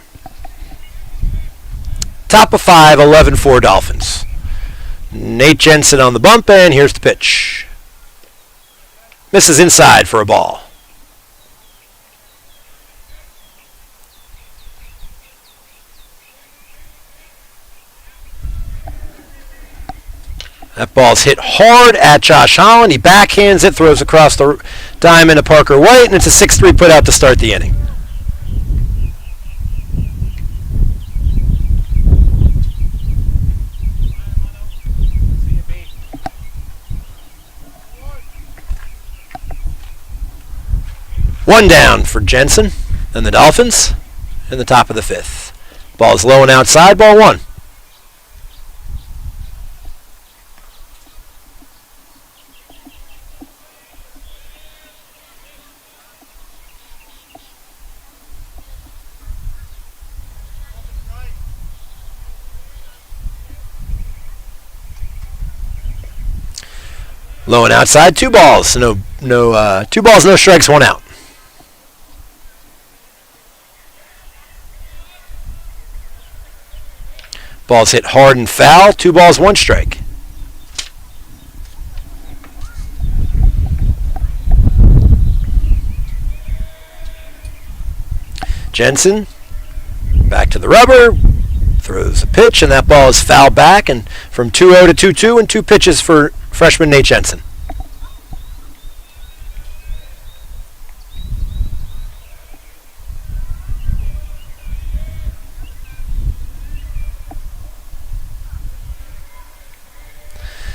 Top of 5, 11-4 Dolphins. Nate Jensen on the bump, and here's the pitch. Misses inside for a ball. That ball's hit hard at Josh Holland. He backhands it, throws across the diamond to Parker White, and it's a 6-3 put out to start the inning. One down for Jensen and the Dolphins in the top of the 5th. Ball's low and outside, ball 1. Low and outside, 2 balls. 2 balls, no strikes, 1 out. Ball's hit hard and foul. 2 balls, 1 strike. Jensen back to the rubber, throws a pitch, and that ball is fouled back, and from 2-0 to 2-2, and 2 pitches for freshman Nate Jensen.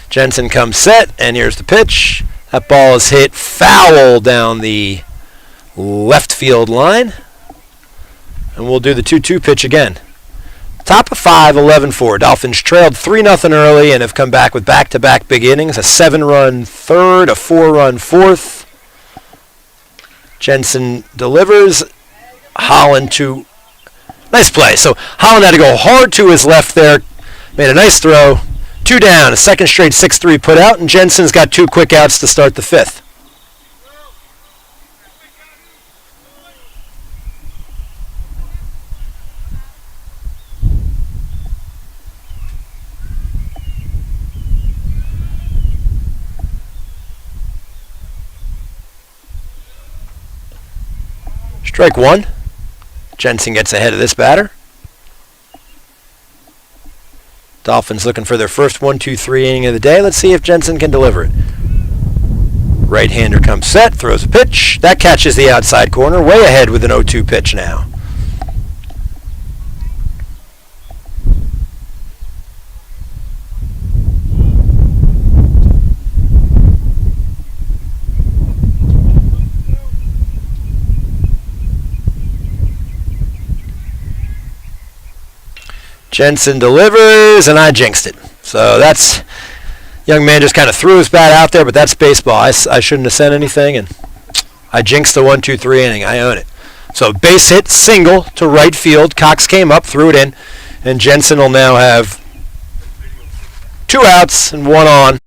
Jensen comes set, and here's the pitch. That ball is hit foul down the left field line. And we'll do the 2-2 pitch again. Top of 5, 11-4. Dolphins trailed 3-0 early and have come back with back-to-back big innings. A 7-run third, a 4-run fourth. Jensen delivers. Holland to... Nice play. So Holland had to go hard to his left there. Made a nice throw. 2 down. A second straight 6-3 put out. And Jensen's got 2 quick outs to start the 5th. Strike 1. Jensen gets ahead of this batter. Dolphins looking for their first 1-2-3 inning of the day. Let's see if Jensen can deliver it. Right-hander comes set, throws a pitch. That catches the outside corner, way ahead with an 0-2 pitch now. Jensen delivers, and I jinxed it. So that's, young man just kind of threw his bat out there, but that's baseball. I shouldn't have said anything, and I jinxed the 1-2-3 inning. I own it. So base hit, single to right field. Cox came up, threw it in, and Jensen will now have 2 outs and 1 on.